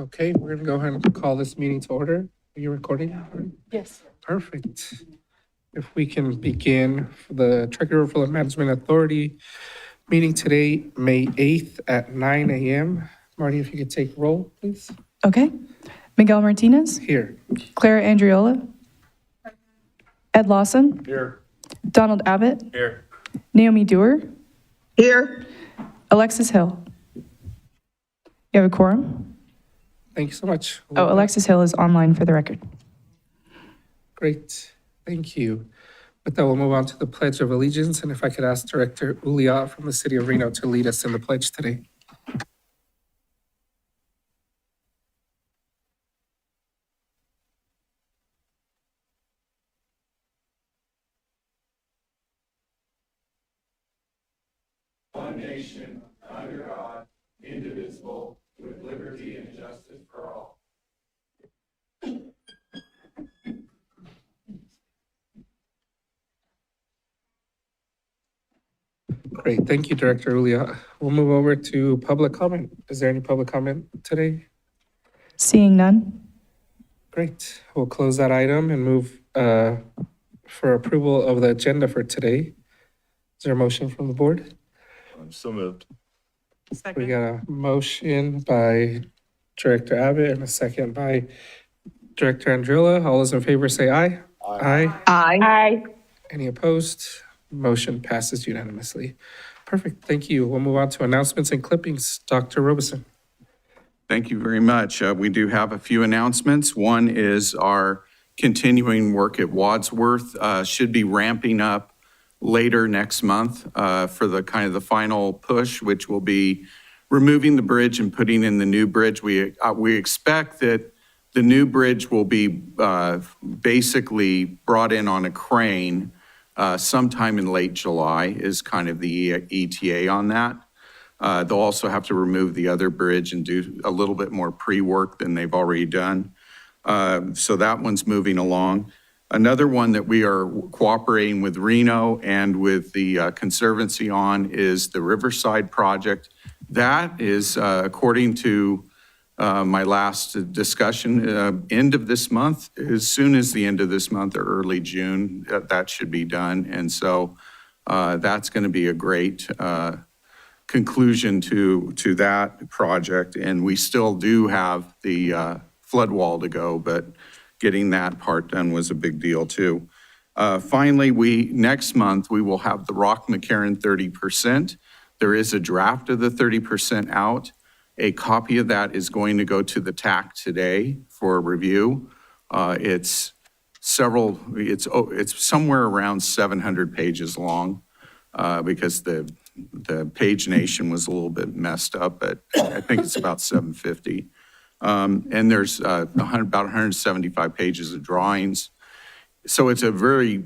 Okay, we're gonna go ahead and call this meeting to order. Are you recording? Yes. Perfect. If we can begin the Truckee River Flood Management Authority meeting today, May 8th at 9 a.m. Marty, if you could take roll, please. Okay. Miguel Martinez, Here. Clara Andriola, Ed Lawson, Here. Donald Abbott, Here. Naomi Dewar, Here. Alexis Hill. You have a quorum? Thank you so much. Oh, Alexis Hill is online for the record. Great. Thank you. With that, we'll move on to the Pledge of Allegiance. And if I could ask Director Uliat from the City of Reno to lead us in the pledge today. One nation, under God, indivisible, with liberty and justice for all. Great. Thank you, Director Uliat. We'll move over to public comment. Is there any public comment today? Seeing none? Great. We'll close that item and move for approval of the agenda for today. Is there a motion from the board? So moved. We got a motion by Director Abbott and a second by Director Andriola. All those in favor say aye. Aye. Aye. Any opposed? Motion passes unanimously. Perfect. Thank you. We'll move on to announcements and clippings. Dr. Robeson. Thank you very much. We do have a few announcements. One is our continuing work at Wadsworth should be ramping up later next month for the kind of the final push, which will be removing the bridge and putting in the new bridge. We expect that the new bridge will be basically brought in on a crane sometime in late July is kind of the ETA on that. They'll also have to remove the other bridge and do a little bit more pre-work than they've already done. So that one's moving along. Another one that we are cooperating with Reno and with the Conservancy on is the Riverside project. That is, according to my last discussion, end of this month, as soon as the end of this month or early June, that should be done. And so that's going to be a great conclusion to that project. And we still do have the flood wall to go, but getting that part done was a big deal too. Finally, next month, we will have the Rock McCarran 30%. There is a draft of the 30% out. A copy of that is going to go to the TAC today for review. It's somewhere around 700 pages long because the pagination was a little bit messed up, but I think it's about 750. And there's about 175 pages of drawings. So it's a very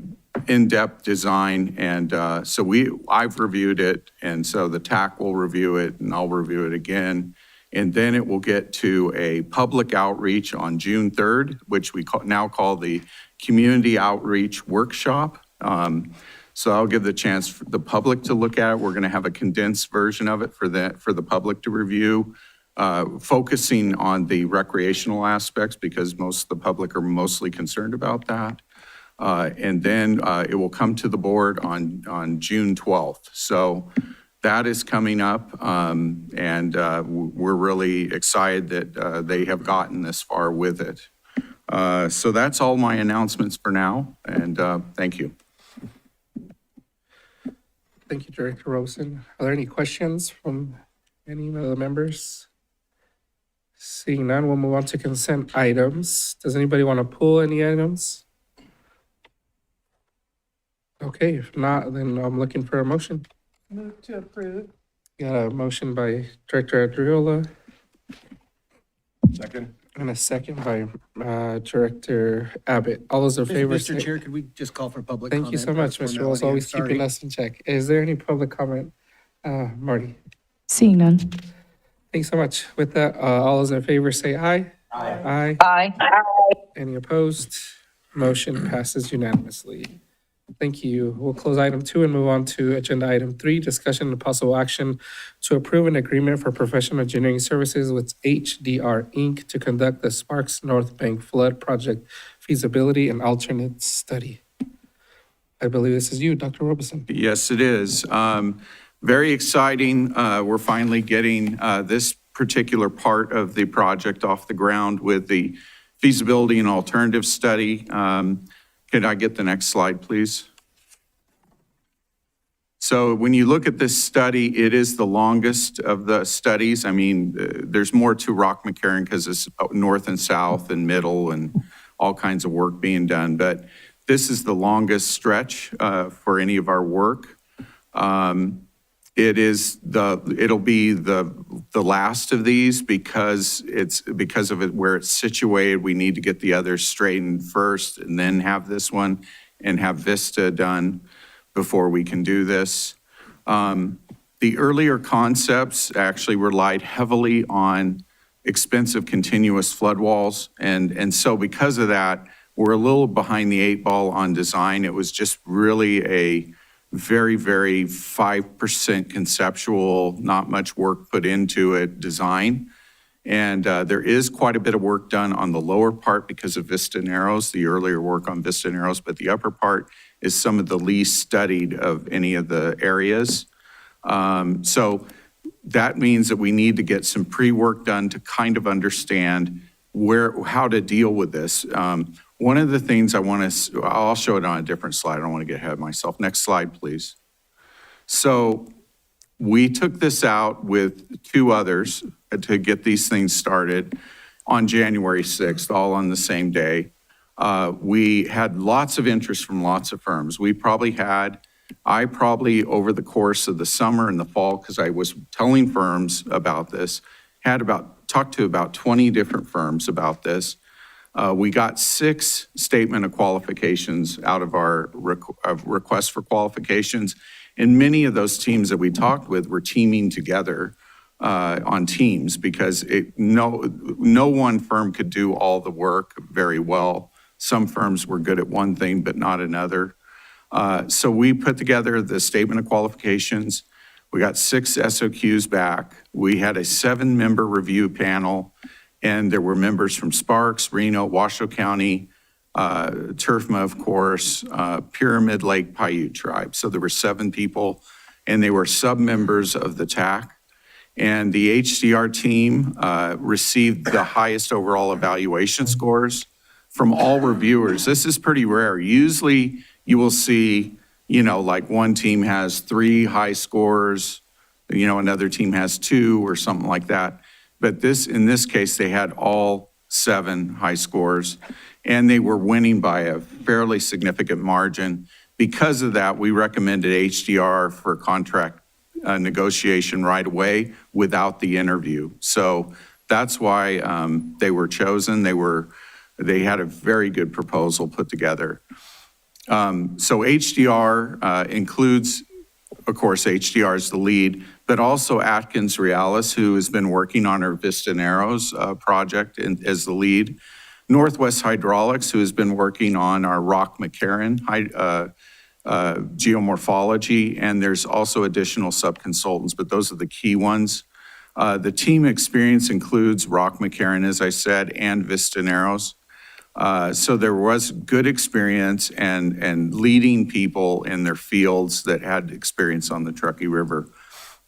in-depth design. And so I've reviewed it. And so the TAC will review it and I'll review it again. And then it will get to a public outreach on June 3rd, which we now call the Community Outreach Workshop. So I'll give the chance for the public to look at it. We're going to have a condensed version of it for the public to review. Focusing on the recreational aspects because most of the public are mostly concerned about that. And then it will come to the board on June 12th. So that is coming up and we're really excited that they have gotten this far with it. So that's all my announcements for now and thank you. Thank you, Director Robeson. Are there any questions from any of the members? Seeing none, we'll move on to consent items. Does anybody want to pull any items? Okay, if not, then I'm looking for a motion. Move to approve. Got a motion by Director Andriola Second. and a second by Director Abbott. All those in favor Mr. say... Chair, could we just call for public Thank comment? you so much, for Mr. Wells, formality? always Sorry. keeping us in check. Is there any public comment? Marty? Seeing none? Thanks so much. With that, all those in favor say aye. Aye. Aye. Any opposed? Motion passes unanimously. Thank you. We'll close item 2 and move on to agenda item 3, discussion and possible action to approve an agreement for professional engineering services with HDR Inc. to conduct the Sparks North Bank Flood Project feasibility and alternate study. I believe this is you, Dr. Robeson. Yes, it is. Very exciting. We're finally getting this particular part of the project off the ground with the feasibility and alternative study. Could I get the next slide, please? So when you look at this study, it is the longest of the studies. I mean, there's more to Rock McCarran because it's north and south and middle and all kinds of work being done. But this is the longest stretch for any of our work. It'll be the last of these because of it where it's situated. We need to get the others straightened first and then have this one and have Vista done before we can do this. The earlier concepts actually relied heavily on expensive continuous flood walls. And so because of that, we're a little behind the 8 ball on design. It was just really a very, very 5% conceptual, not much work put into it design. And there is quite a bit of work done on the lower part because of Vista Narrows, the earlier work on Vista Narrows, but the upper part is some of the least studied of any of the areas. So that means that we need to get some pre-work done to kind of understand how to deal with this. One of the things I'll show it on a different slide. I don't want to get ahead of myself. Next slide, please. So we took this out with 2 others to get these things started on January 6th, all on the same day. We had lots of interest from lots of firms. I probably over the course of the summer and the fall, because I was telling firms about this, talked to about 20 different firms about this. We got 6 statement of qualifications out of our request for qualifications. And many of those teams that we talked with were teaming together on teams because no one firm could do all the work very well. Some firms were good at one thing, but not another. So we put together the statement of qualifications. We got 6 SOQs back. We had a 7-member review panel, and there were members from Sparks, Reno, Washoe County, TRFMA, of course, Pyramid Lake Paiute Tribe. So there were 7 people, and they were sub-members of the TAC. And the HDR team received the highest overall evaluation scores from all reviewers. This is pretty rare. Usually you will see, like one team has 3 high scores, another team has 2 or something like that. But in this case, they had all 7 high scores, and they were winning by a fairly significant margin. Because of that, we recommended HDR for contract negotiation right away without the interview. So that's why they were chosen. They had a very good proposal put together. So HDR includes, of course, HDR is the lead, but also Atkins Realis, who has been working on our Vista Narrows project as the lead. Northwest Hydraulics, who has been working on our Rock McCarran geomorphology, and there's also additional sub-consultants, but those are the key ones. The team experience includes Rock McCarran, as I said, and Vista Narrows. So there was good experience and leading people in their fields that had experience on the Truckee River.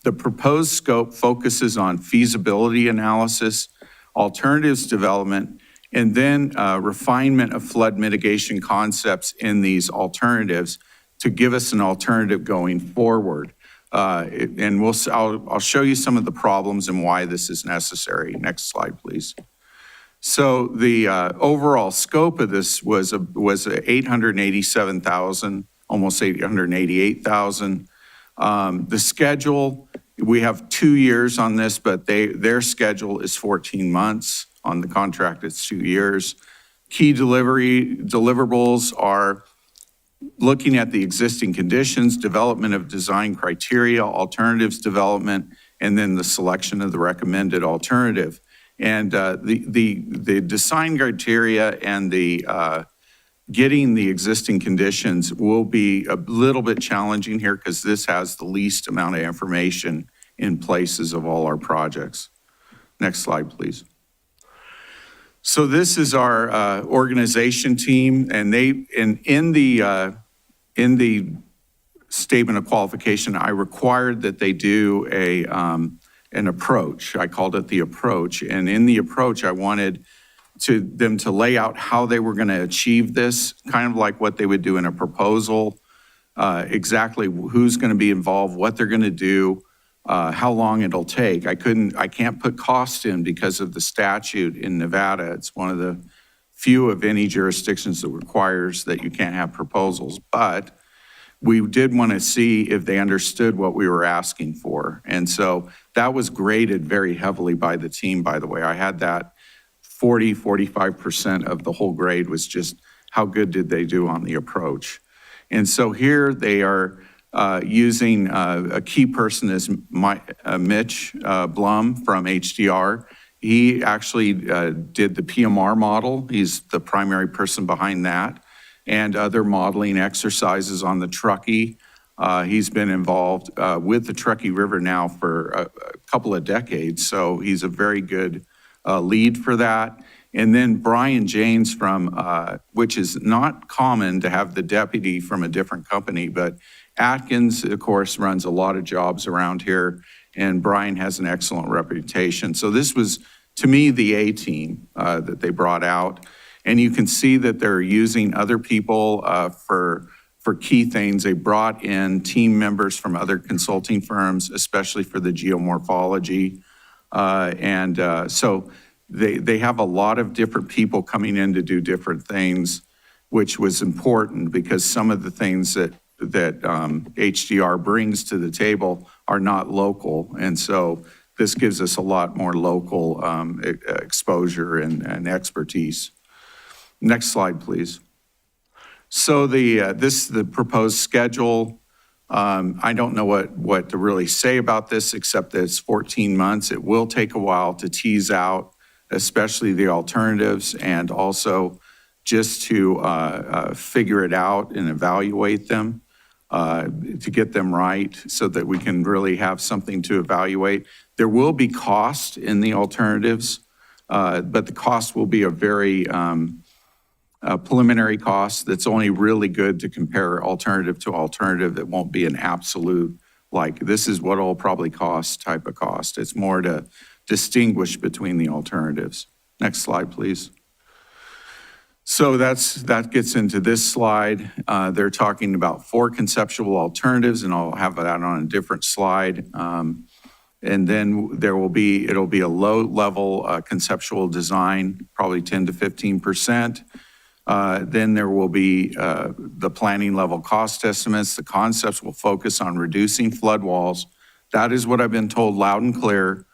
The proposed scope focuses on feasibility analysis, alternatives development, and then refinement of flood mitigation concepts in these alternatives to give us an alternative going forward. And I'll show you some of the problems and why this is necessary. Next slide, please. So the overall scope of this was 887,000, almost 888,000. The schedule, we have 2 years on this, but their schedule is 14 months. On the contract, it's 2 years. Key deliverables are looking at the existing conditions, development of design criteria, alternatives development, and then the selection of the recommended alternative. And the design criteria and the getting the existing conditions will be a little bit challenging here because this has the least amount of information in places of all our projects. Next slide, please. So this is our organization team, and in the statement of qualification, I required that they do an approach. I called it the approach, and in the approach, I wanted them to lay out how they were going to achieve this, kind of like what they would do in a proposal, exactly who's going to be involved, what they're going to do, how long it'll take. I can't put cost in because of the statute in Nevada. It's one of the few of any jurisdictions that requires that you can't have proposals. But we did want to see if they understood what we were asking for. And so that was graded very heavily by the team, by the way. I had that 45% of the whole grade was just how good did they do on the approach. And so here they are using a key person is Mitch Blum from HDR. He actually did the PMR model. He's the primary person behind that, and other modeling exercises on the Truckee. He's been involved with the Truckee River now for a couple of decades, so he's a very good lead for that. And then Brian James from, which is not common to have the deputy from a different company, but Atkins, of course, runs a lot of jobs around here, and Brian has an excellent reputation. So this was, to me, the A team that they brought out. And you can see that they're using other people for key things. They brought in team members from other consulting firms, especially for the geomorphology. So they have a lot of different people coming in to do different things, which was important because some of the things that HDR brings to the table are not local. And so this gives us a lot more local exposure and expertise. Next slide, please. So this is the proposed schedule. I don't know what to really say about this, except that it's 14 months. It will take a while to tease out, especially the alternatives, and also just to figure it out and evaluate them, to get them right so that we can really have something to evaluate. There will be cost in the alternatives, but the cost will be a very preliminary cost that's only really good to compare alternative to alternative. It won't be an absolute, like, this is what it'll probably cost type of cost. It's more to distinguish between the alternatives. Next slide, please. So that gets into this slide. They're talking about 4 conceptual alternatives, and I'll have that on a different slide. And then it'll be a low-level conceptual design, probably 10 to 15%. Then there will be the planning level cost estimates. The concepts will focus on reducing flood walls. That is what I've been told loud and clear.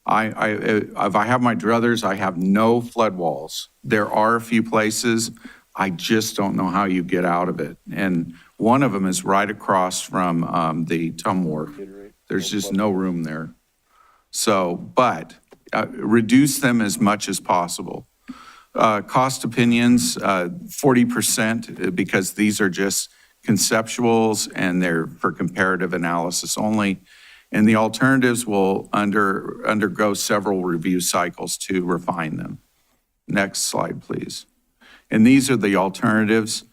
If I have my druthers, I have no flood walls. There are a few places, I just don't know how you get out of it. And one of them is right across from the TUM wharf. There's just no room there. So, but reduce them as much as possible. Cost opinions, 40%, because these are just conceptuals and they're for comparative analysis only. And the alternatives will undergo several review cycles to refine them. Next slide, please. And these are the alternatives.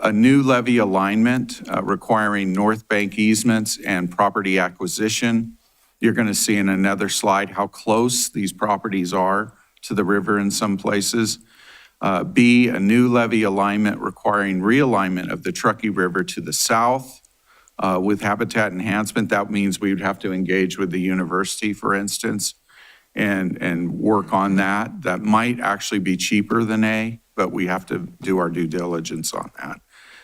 A new levee alignment requiring north bank easements and property acquisition. You're going to see in another slide how close these properties are to the river in some places. B, a new levee alignment requiring realignment of the Truckee River to the south with habitat enhancement. That means we would have to engage with the university, for instance, and work on that. That might actually be cheaper than A, but we have to do our due diligence on that.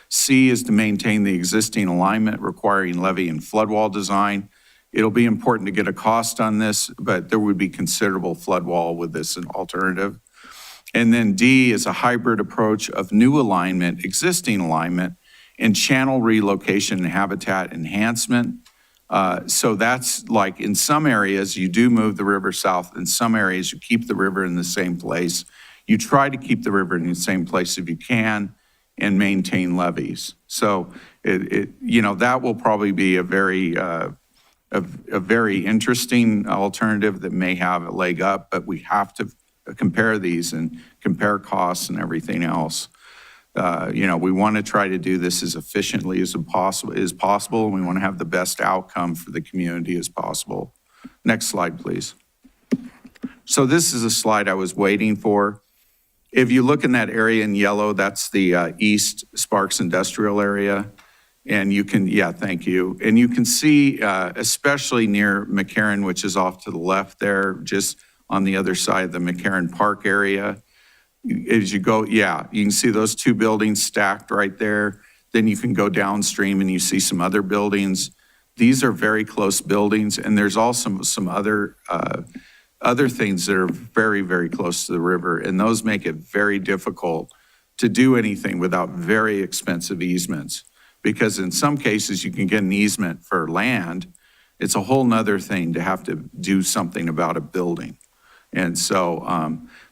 C is to maintain the existing alignment requiring levee and flood wall design. It'll be important to get a cost on this, but there would be considerable flood wall with this alternative. And then D is a hybrid approach of new alignment, existing alignment, and channel relocation and habitat enhancement. So that's like in some areas you do move the river south, in some areas you keep the river in the same place. You try to keep the river in the same place if you can, and maintain levees. So that will probably be a very interesting alternative that may have a leg up, but we have to compare these and compare costs and everything else. We want to try to do this as efficiently as possible, and we want to have the best outcome for the community as possible. Next slide, please. So this is a slide I was waiting for. If you look in that area in yellow, that's the East Sparks Industrial area. And you can, thank you. And you can see, especially near McCarran, which is off to the left there, just on the other side of the McCarran Park area. As you go, you can see those two buildings stacked right there. Then you can go downstream and you see some other buildings. These are very close buildings, and there's also some other things that are very, very close to the river, and those make it very difficult to do anything without very expensive easements. Because in some cases, you can get an easement for land. It's a whole nother thing to have to do something about a building. And so,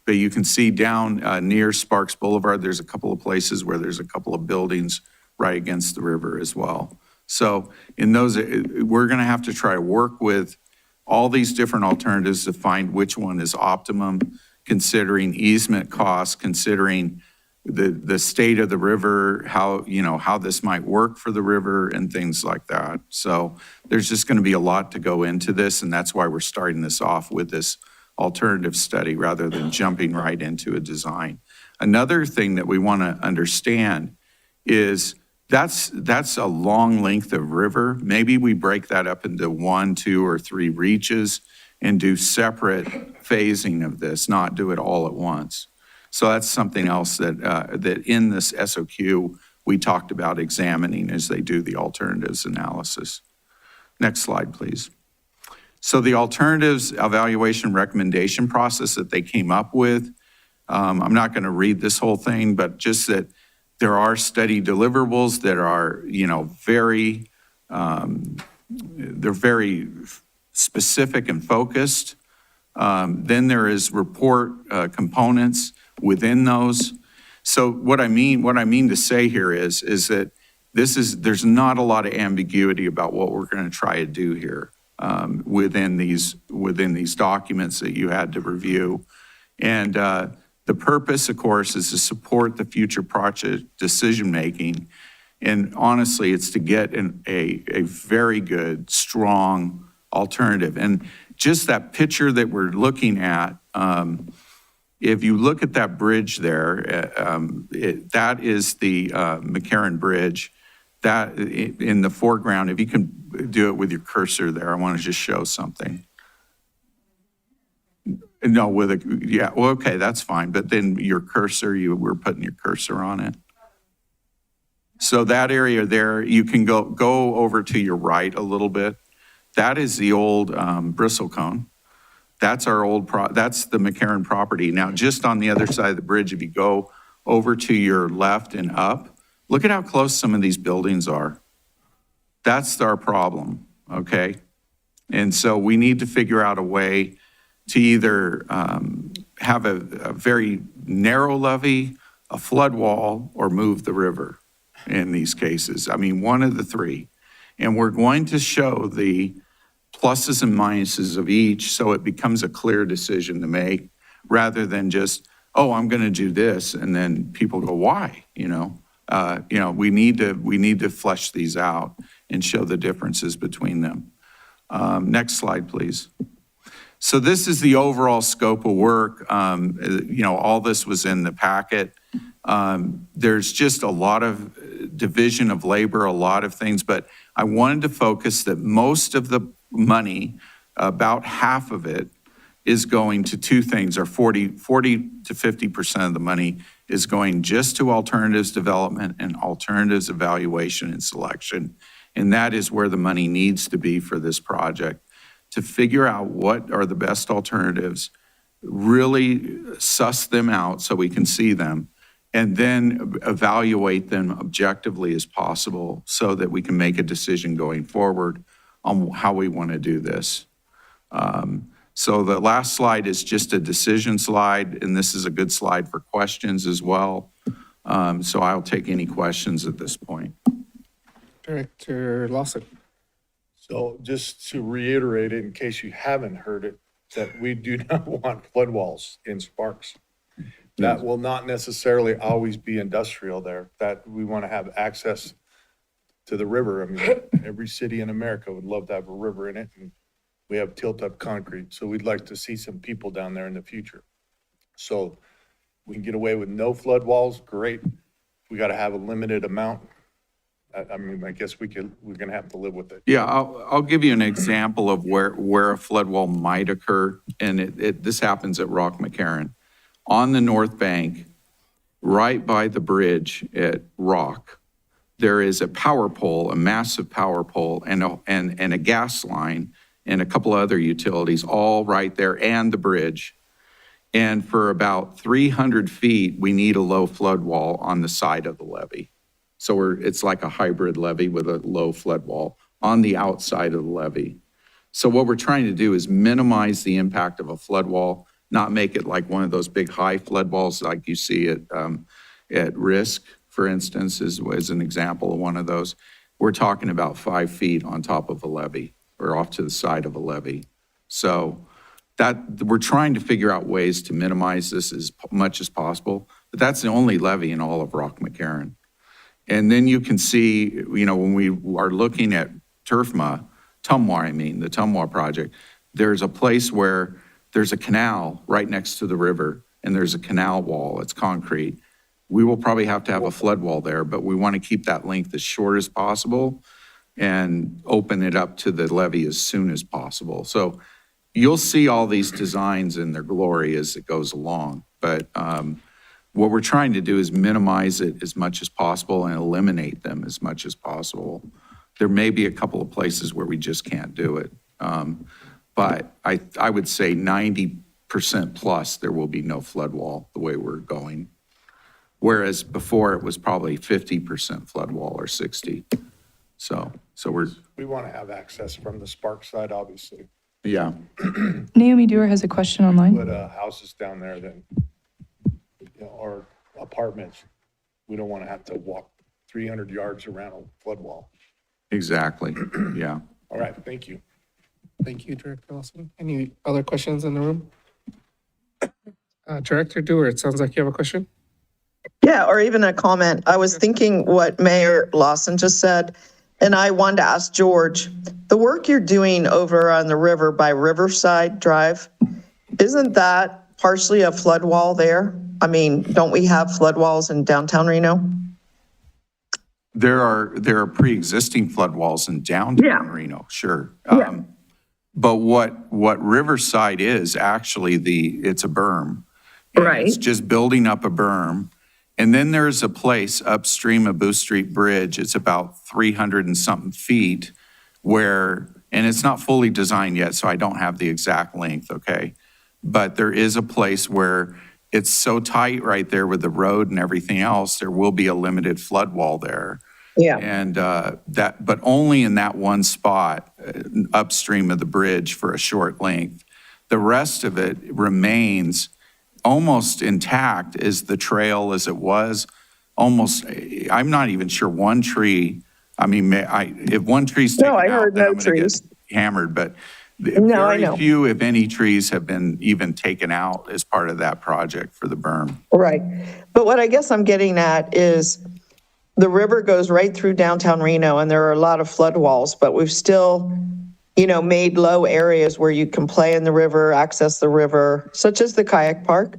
but you can see down near Sparks Boulevard, there's a couple of places where there's a couple of buildings right against the river as well. So in those, we're going to have to try to work with all these different alternatives to find which one is optimum, considering easement costs, considering the state of the river, how this might work for the river and things like that. So there's just going to be a lot to go into this, and that's why we're starting this off with this alternative study rather than jumping right into a design. Another thing that we want to understand is that's a long length of river. Maybe we break that up into 1, 2, or 3 reaches and do separate phasing of this, not do it all at once. So that's something else that in this SOQ we talked about examining as they do the alternatives analysis. Next slide, please. So the alternatives evaluation recommendation process that they came up with, I'm not going to read this whole thing, but just that there are study deliverables that are, they're very specific and focused. Then there is report components within those. So what I mean to say here is that there's not a lot of ambiguity about what we're going to try to do here within these documents that you had to review. And the purpose, of course, is to support the future project decision-making. And honestly, it's to get a very good, strong alternative. And just that picture that we're looking at, if you look at that bridge there, that is the McCarran Bridge. That in the foreground, if you can do it with your cursor there, I want to just show something. No, well, okay, that's fine. But then your cursor, we're putting your cursor on it. So that area there, you can go over to your right a little bit. That is the old bristlecone. That's that's the McCarran property. Now, just on the other side of the bridge, if you go over to your left and up, look at how close some of these buildings are. That's our problem, okay? And so we need to figure out a way to either have a very narrow levee, a flood wall, or move the river in these cases. I mean, one of the three. And we're going to show the pluses and minuses of each so it becomes a clear decision to make rather than just, oh, I'm going to do this. And then people go, why? We need to flesh these out and show the differences between them. Next slide, please. So this is the overall scope of work. All this was in the packet. There's just a lot of division of labor, a lot of things, but I wanted to focus that most of the money, about half of it, is going to two things, or 40 to 50% of the money is going just to alternatives development and alternatives evaluation and selection. And that is where the money needs to be for this project, to figure out what are the best alternatives, really suss them out so we can see them, and then evaluate them objectively as possible so that we can make a decision going forward on how we want to do this. So the last slide is just a decision slide, and this is a good slide for questions as well. So I'll take any questions at this point. Director Lawson. So just to reiterate it, in case you haven't heard it, that we do not want flood walls in Sparks. That will not necessarily always be industrial there, that we want to have access to the river. I mean, every city in America would love to have a river in it, and we have tilt-up concrete, so we'd like to see some people down there in the future. So we can get away with no flood walls, great. We got to have a limited amount. I mean, I guess we're going to have to live with it. Yeah, I'll give you an example of where a flood wall might occur, and this happens at Rock McCarran. On the north bank, right by the bridge at Rock, there is a power pole, a massive power pole, and a gas line, and a couple of other utilities, all right there, and the bridge. And for about 300 feet, we need a low flood wall on the side of the levee. So it's like a hybrid levee with a low flood wall on the outside of the levee. So what we're trying to do is minimize the impact of a flood wall, not make it like one of those big high flood walls like you see at Risk, for instance, is an example of one of those. We're talking about 5 feet on top of a levee or off to the side of a levee. So that we're trying to figure out ways to minimize this as much as possible, but that's the only levee in all of Rock McCarran. And then you can see, when we are looking at TRFMA, the Tumwa project, there's a place where there's a canal right next to the river, and there's a canal wall, it's concrete. We will probably have to have a flood wall there, but we want to keep that length as short as possible and open it up to the levee as soon as possible. So you'll see all these designs in their glory as it goes along, but what we're trying to do is minimize it as much as possible and eliminate them as much as possible. There may be a couple of places where we just can't do it. But I would say 90% plus there will be no flood wall the way we're going. Whereas before it was probably 50% flood wall or 60. So We want to have access from the Sparks side, obviously. yeah. Naomi Dewar has a question online. But houses down there that, or apartments, we don't want to have to walk 300 yards around a flood wall. Exactly, yeah. All right, thank you. Thank you, Director Lawson. Any other questions in the room? Director Dewar, it sounds like you have a question. Yeah, or even a comment. I was thinking what Mayor Lawson just said, and I wanted to ask George, the work you're doing over on the river by Riverside Drive, isn't that partially a flood wall there? I mean, don't we have flood walls in downtown Reno? There are pre-existing flood walls in downtown Reno, sure. But what Riverside is actually it's a berm. And Right. It's just building up a berm. And then there's a place upstream of Booth Street Bridge, it's about 300 and something feet and it's not fully designed yet, so I don't have the exact length, okay? But there is a place where it's so tight right there with the road and everything else, there will be a limited flood wall there. Yeah. And but only in that one spot upstream of the bridge for a short length. The rest of it remains almost intact as the trail as it was. Almost, I'm not even sure one tree. I mean, if one tree's taken No, I out, heard then no I'm gonna get trees. hammered. But No, I know. very few, if any, trees have been even taken out as part of that project for the berm. Right. But what I guess I'm getting at is the river goes right through downtown Reno, and there are a lot of flood walls, but we've still, made low areas where you can play in the river, access the river, such as the kayak park,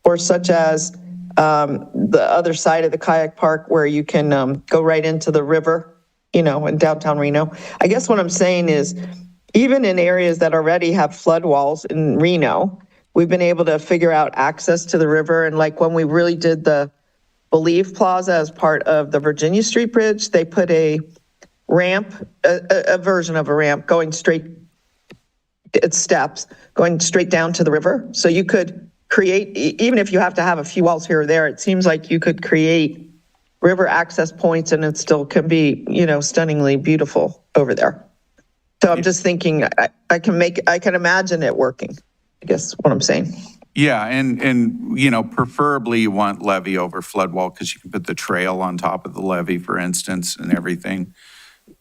or such as the other side of the kayak park where you can go right into the river, in downtown Reno. I guess what I'm saying is, even in areas that already have flood walls in Reno, we've been able to figure out access to the river. And like when we really did the Believe Plaza as part of the Virginia Street Bridge, they put a ramp, a version of a ramp going straight, it's steps, going straight down to the river. So you could create, even if you have to have a few walls here or there, it seems like you could create river access points and it still can be, stunningly beautiful over there. So I'm just thinking, I can imagine it working, I guess what I'm saying. Yeah, and, you know, preferably you want levee over flood wall because you can put the trail on top of the levee, for instance, and everything.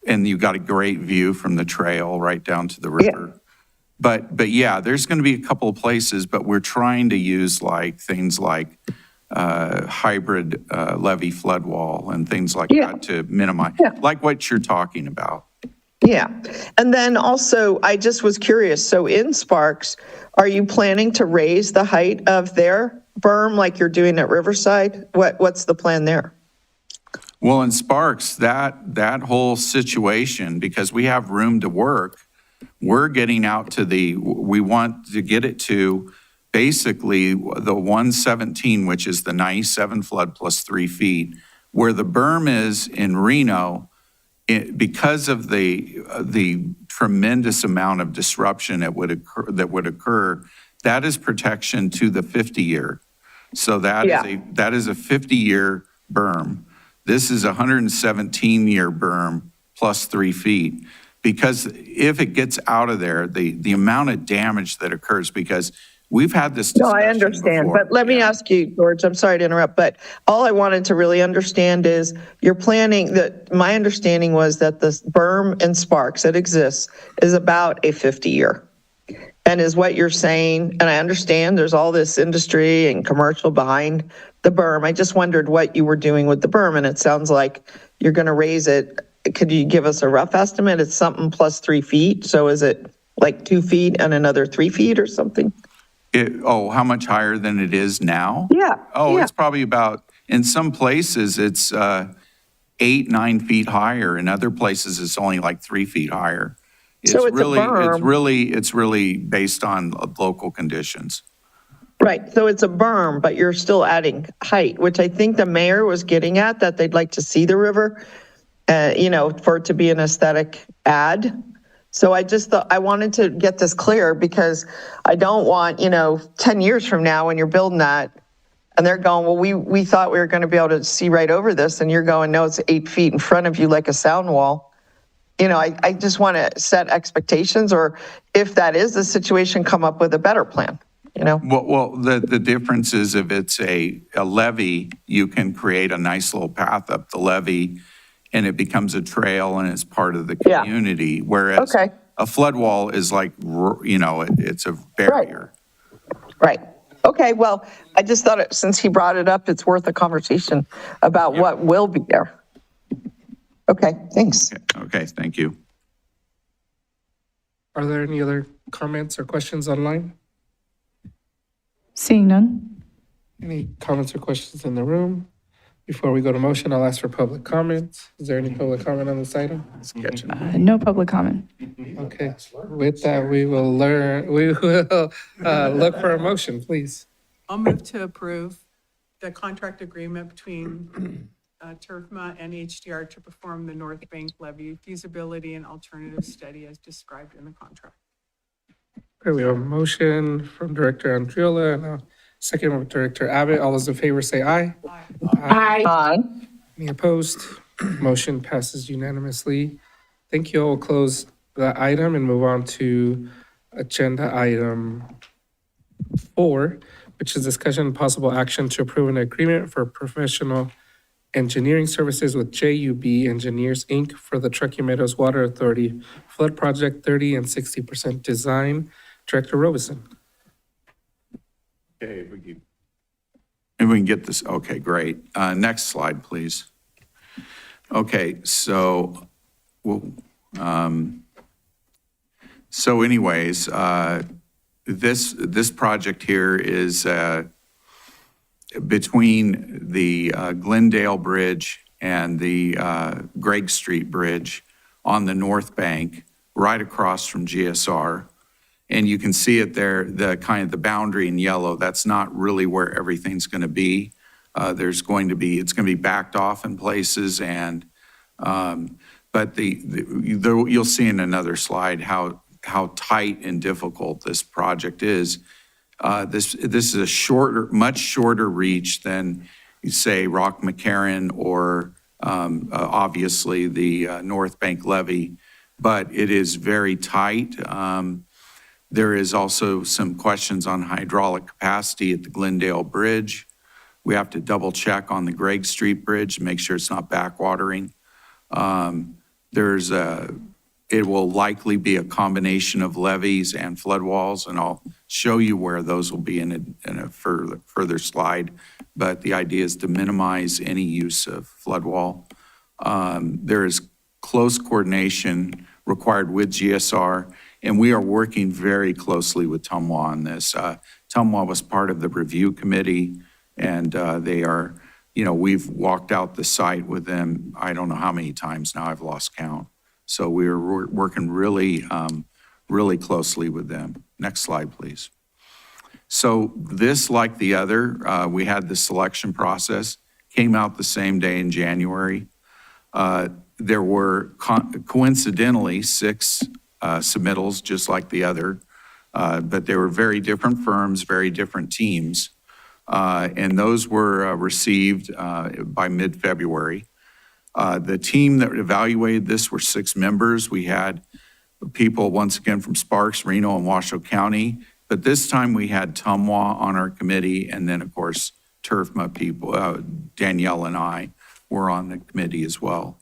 And you've got a great view from the trail right down to the river. But yeah, there's going to be a couple of places, but we're trying to use like things like hybrid levee flood wall and things like Yeah. that to minimize, like what you're talking about. Yeah. And then also, I just was curious, so in Sparks, are you planning to raise the height of their berm like you're doing at Riverside? What's the plan there? Well, in Sparks, that whole situation, because we have room to work, we're getting out to we want to get it to basically the 117, which is the 97 flood plus 3 feet, where the berm is in Reno. Because of the tremendous amount of disruption that would occur, that is protection to the 50-year. So that is a 50-year berm. This is a 117-year berm plus 3 feet. Because if it gets out of there, the amount of damage that occurs, because we've had this No, discussion I understand, before. but let me ask you, George, I'm sorry to interrupt, but all I wanted to really understand is you're planning that, my understanding was that this berm in Sparks that exists is about a 50-year. And is what you're saying, and I understand there's all this industry and commercial behind the berm. I just wondered what you were doing with the berm, and it sounds like you're going to raise it. Could you give us a rough estimate? It's something plus 3 feet. So is it like 2 feet and another 3 feet or something? How much higher than it is now? Yeah. Oh, yeah. it's probably about, in some places, it's 8-9 feet higher. In other places, it's only like 3 feet higher. So it's a berm. It's really based on local conditions. Right. So it's a berm, but you're still adding height, which I think the mayor was getting at, that they'd like to see the river, for it to be an aesthetic ad. So I just thought, I wanted to get this clear because I don't want, 10 years from now when you're building that and they're going, well, we thought we were going to be able to see right over this. And you're going, no, it's 8 feet in front of you like a sound wall. I just want to set expectations, or if that is the situation, come up with a better plan, Well, the difference is if it's a levee, you can create a nice little path up the levee and it becomes a trail and it's part of the Yeah. community. Whereas Okay. a flood wall is like, it's a barrier. Right. Okay, well, I just thought since he brought it up, it's worth a conversation about what will be there. Okay, thanks. Okay, thank you. Are there any other comments or questions online? Seeing none? Any comments or questions in the room? Before we go to motion, I'll ask for public comment. Is there any public comment on this item? No public comment. Okay, with that, we will look for a motion, please. I'll move to approve the contract agreement between TRFMA and HDR to perform the North Bank levee feasibility and alternative study as described in the contract. Okay, we have a motion from Director Andriola and a second from Director Abbott. All those in favor say aye. Aye. Any opposed? Motion passes unanimously. Thank you. We'll close the item and move on to agenda item 4, which is discussion and possible action to approve an agreement for professional engineering services with JUB Engineers, Inc. for the Truckee Meadows Water Authority Flood Project 30 and 60% design. Director Robeson. Okay, if we keep If we can get this, okay, great. Next slide, please. Okay, so, anyways, this project here is between the Glendale Bridge and the Gregg Street Bridge on the north bank, right across from GSR. And you can see it there, the boundary in yellow. That's not really where everything's going to be. It's going to be backed off in places, but you'll see in another slide how tight and difficult this project is. This is a much shorter reach than, say, Rock McCarran or obviously the North Bank levee, but it is very tight. There is also some questions on hydraulic capacity at the Glendale Bridge. We have to double check on the Gregg Street Bridge to make sure it's not backwatering. It will likely be a combination of levees and flood walls, and I'll show you where those will be in a further slide. But the idea is to minimize any use of flood wall. There is close coordination required with GSR, and we are working very closely with TRFMA on this. TRFMA was part of the review committee, and they are, we've walked out the site with them, I don't know how many times now, I've lost count. So we're working really, really closely with them. Next slide, please. So this, like the other, we had the selection process, came out the same day in January. There were coincidentally 6 submittals, just like the other, but they were very different firms, very different teams. And those were received by mid-February. The team that evaluated this were 6 members. We had people, once again, from Sparks, Reno, and Washoe County. But this time we had TRFMA on our committee, and then, of course, TRFMA people, Danielle and I were on the committee as well.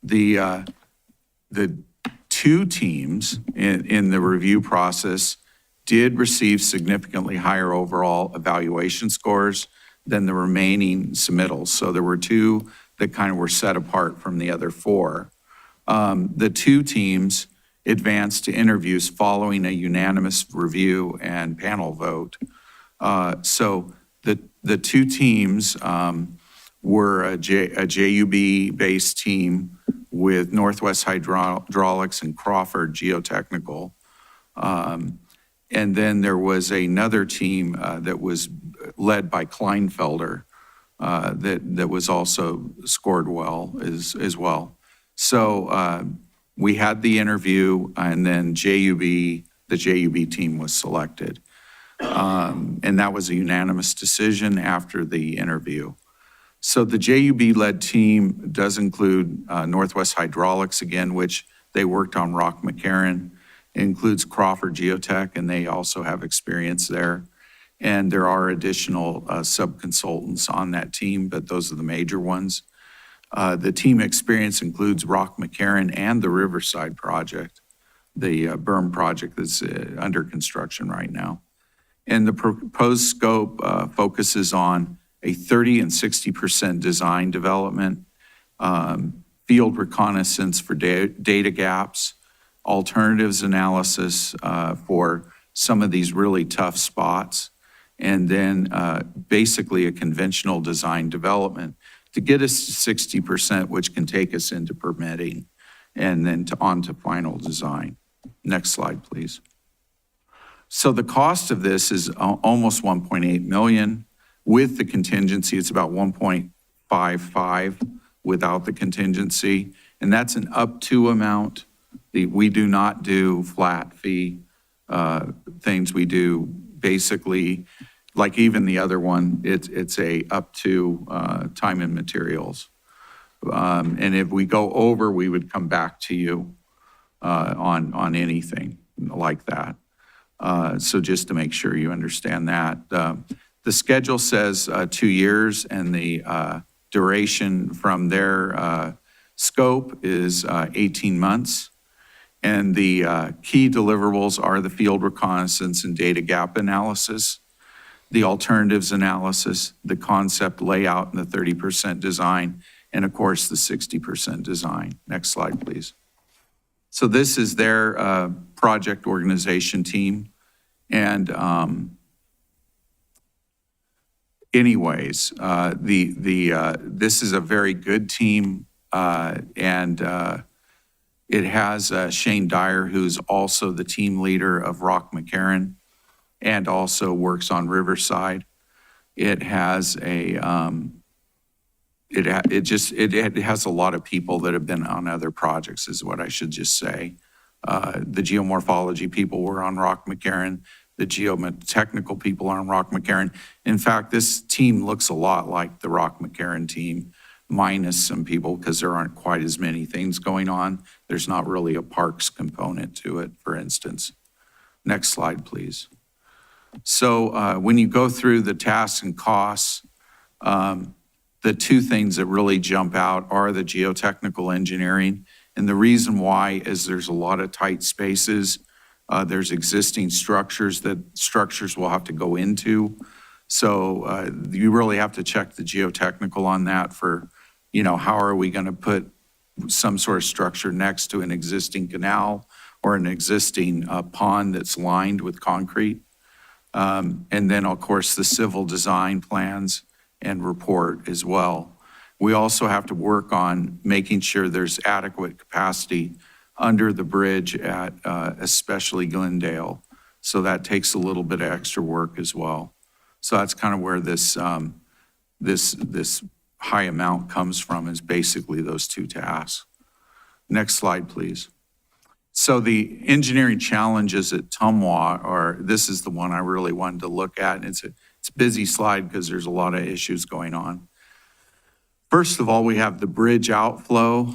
The 2 teams in the review process did receive significantly higher overall evaluation scores than the remaining submittals. So there were 2 that kind of were set apart from the other 4. The 2 teams advanced to interviews following a unanimous review and panel vote. So the 2 teams were a JUB-based team with Northwest Hydraulics and Crawford Geotechnical. And then there was another team that was led by Kleinfelder that was also scored well as well. So we had the interview, and then the JUB team was selected. And that was a unanimous decision after the interview. So the JUB-led team does include Northwest Hydraulics again, which they worked on Rock McCarran. It includes Crawford Geotech, and they also have experience there. And there are additional sub-consultants on that team, but those are the major ones. The team experience includes Rock McCarran and the Riverside project, the berm project that's under construction right now. And the proposed scope focuses on a 30 and 60% design development, field reconnaissance for data gaps, alternatives analysis for some of these really tough spots, and then basically a conventional design development to get us to 60%, which can take us into permitting and then on to final design. Next slide, please. So the cost of this is almost 1.8 million. With the contingency, it's about 1.55 without the contingency, and that's an up to amount. We do not do flat fee things. We do basically, like even the other one, it's a up to time and materials. And if we go over, we would come back to you on anything like that. So just to make sure you understand that. The schedule says 2 years, and the duration from their scope is 18 months. And the key deliverables are the field reconnaissance and data gap analysis, the alternatives analysis, the concept layout, and the 30% design, and of course, the 60% design. Next slide, please. So this is their project organization team. And anyways, this is a very good team, and it has Shane Dyer, who's also the team leader of Rock McCarran and also works on Riverside. It has it has a lot of people that have been on other projects, is what I should just say. The geomorphology people were on Rock McCarran. The geotechnical people are on Rock McCarran. In fact, this team looks a lot like the Rock McCarran team, minus some people, because there aren't quite as many things going on. There's not really a parks component to it, for instance. Next slide, please. So when you go through the tasks and costs, the two things that really jump out are the geotechnical engineering. And the reason why is there's a lot of tight spaces. There's existing structures that structures will have to go into. So you really have to check the geotechnical on that for, how are we going to put some sort of structure next to an existing canal or an existing pond that's lined with concrete. And then, of course, the civil design plans and report as well. We also have to work on making sure there's adequate capacity under the bridge at especially Glendale. So that takes a little bit of extra work as well. So that's kind of where this high amount comes from, is basically those two tasks. Next slide, please. So the engineering challenges at TRFMA are, this is the one I really wanted to look at. And it's a busy slide because there's a lot of issues going on. First of all, we have the bridge outflow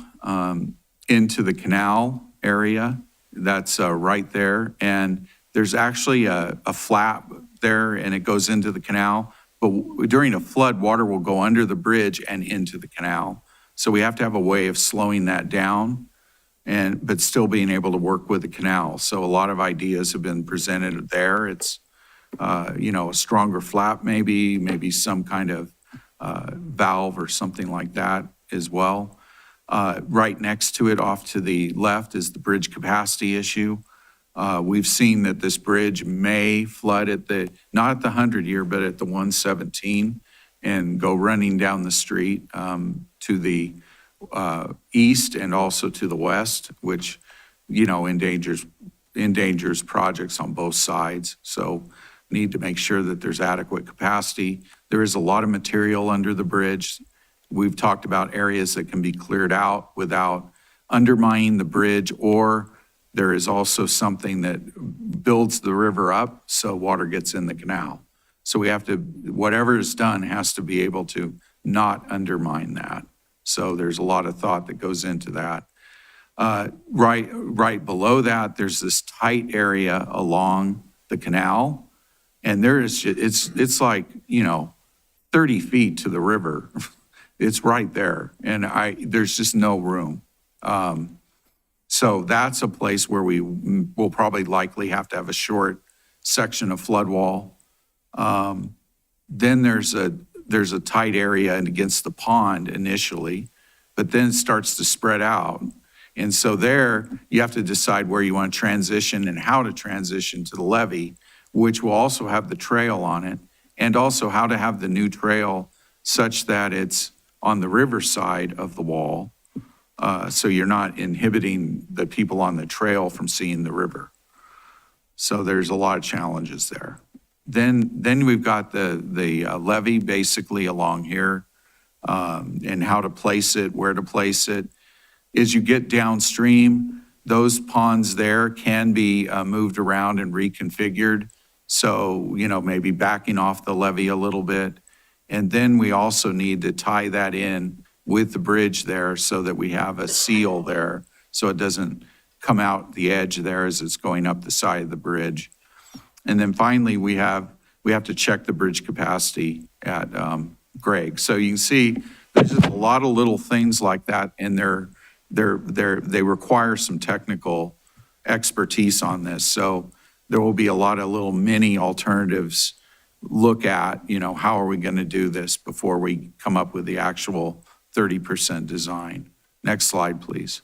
into the canal area. That's right there. And there's actually a flap there and it goes into the canal. But during a flood, water will go under the bridge and into the canal. So we have to have a way of slowing that down, but still being able to work with the canal. So a lot of ideas have been presented there. It's, a stronger flap maybe some kind of valve or something like that as well. Right next to it, off to the left, is the bridge capacity issue. We've seen that this bridge may flood not at the 100-year, but at the 117 and go running down the street to the east and also to the west, which, endangers projects on both sides. So need to make sure that there's adequate capacity. There is a lot of material under the bridge. We've talked about areas that can be cleared out without undermining the bridge, or there is also something that builds the river up so water gets in the canal. So we have to, whatever is done has to be able to not undermine that. So there's a lot of thought that goes into that. Right below that, there's this tight area along the canal. And there is, it's like, 30 feet to the river. It's right there. And there's just no room. So that's a place where we will probably likely have to have a short section of flood wall. Then there's a tight area against the pond initially, but then it starts to spread out. And so there you have to decide where you want to transition and how to transition to the levee, which will also have the trail on it, and also how to have the new trail such that it's on the river side of the wall. So you're not inhibiting the people on the trail from seeing the river. So there's a lot of challenges there. Then we've got the levee basically along here, and how to place it, where to place it. As you get downstream, those ponds there can be moved around and reconfigured. So, maybe backing off the levee a little bit. And then we also need to tie that in with the bridge there so that we have a seal there so it doesn't come out the edge there as it's going up the side of the bridge. And then finally, we have to check the bridge capacity at Greg. So you can see there's just a lot of little things like that, and they require some technical expertise on this. So there will be a lot of little mini alternatives. Look at, how are we going to do this before we come up with the actual 30% design. Next slide, please.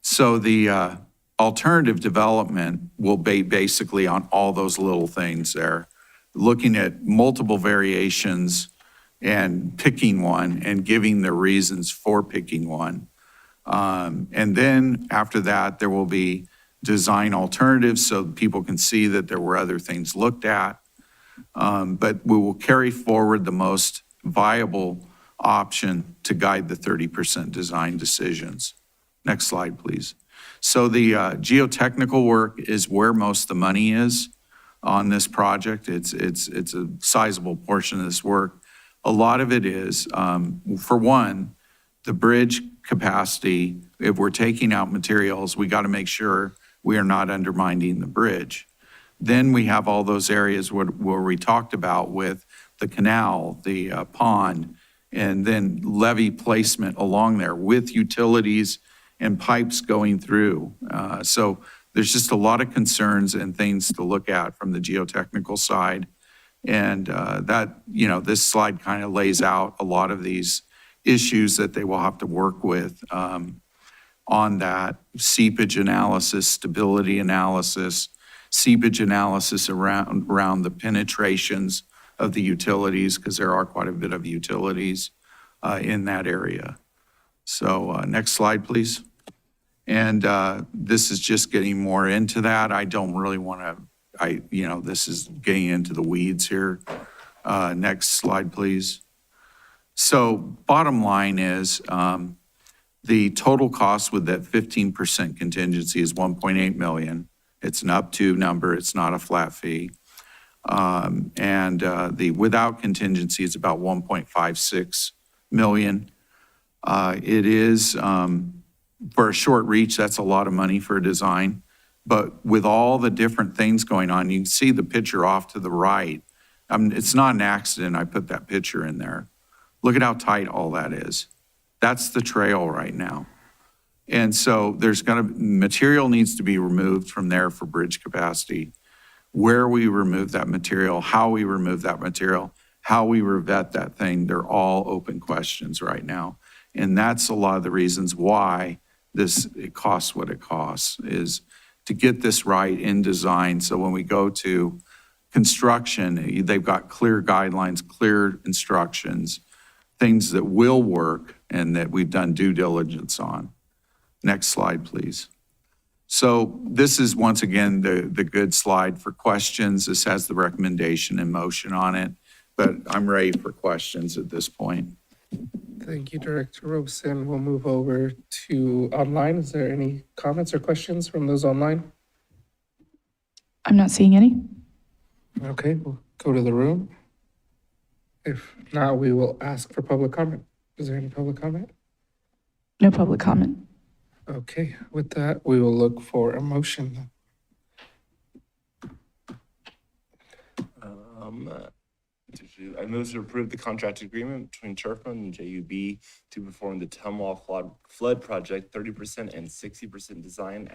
So the alternative development will be basically on all those little things there, looking at multiple variations and picking one and giving the reasons for picking one. And then after that, there will be design alternatives so people can see that there were other things looked at. But we will carry forward the most viable option to guide the 30% design decisions. Next slide, please. So the geotechnical work is where most of the money is on this project. It's a sizable portion of this work. A lot of it is, for one, the bridge capacity. If we're taking out materials, we got to make sure we are not undermining the bridge. Then we have all those areas where we talked about with the canal, the pond, and then levee placement along there with utilities and pipes going through. So there's just a lot of concerns and things to look at from the geotechnical side. And this slide kind of lays out a lot of these issues that they will have to work with on that seepage analysis, stability analysis, seepage analysis around the penetrations of the utilities, because there are quite a bit of utilities in that area. So next slide, please. And this is just getting more into that. I don't really want to, this is getting into the weeds here. Next slide, please. So bottom line is the total cost with that 15% contingency is 1.8 million. It's an up to number. It's not a flat fee. And the without contingency is about 1.56 million. It is, for a short reach, that's a lot of money for a design. But with all the different things going on, you can see the picture off to the right. It's not an accident I put that picture in there. Look at how tight all that is. That's the trail right now. And so material needs to be removed from there for bridge capacity. Where we remove that material, how we remove that material, how we revet that thing, they're all open questions right now. And that's a lot of the reasons why it costs what it costs, is to get this right in design. So when we go to construction, they've got clear guidelines, clear instructions, things that will work and that we've done due diligence on. Next slide, please. So this is, once again, the good slide for questions. This has the recommendation in motion on it, but I'm ready for questions at this point. Thank you, Director Robeson. We'll move over to online. Is there any comments or questions from those online? I'm not seeing any. Okay, we'll go to the room. If not, we will ask for public comment. Is there any public comment? No public comment. Okay, with that, we will look for a motion. I move to approve the contract agreement between TRFMA and JUB to perform the TRFMA flood project 30% and 60% design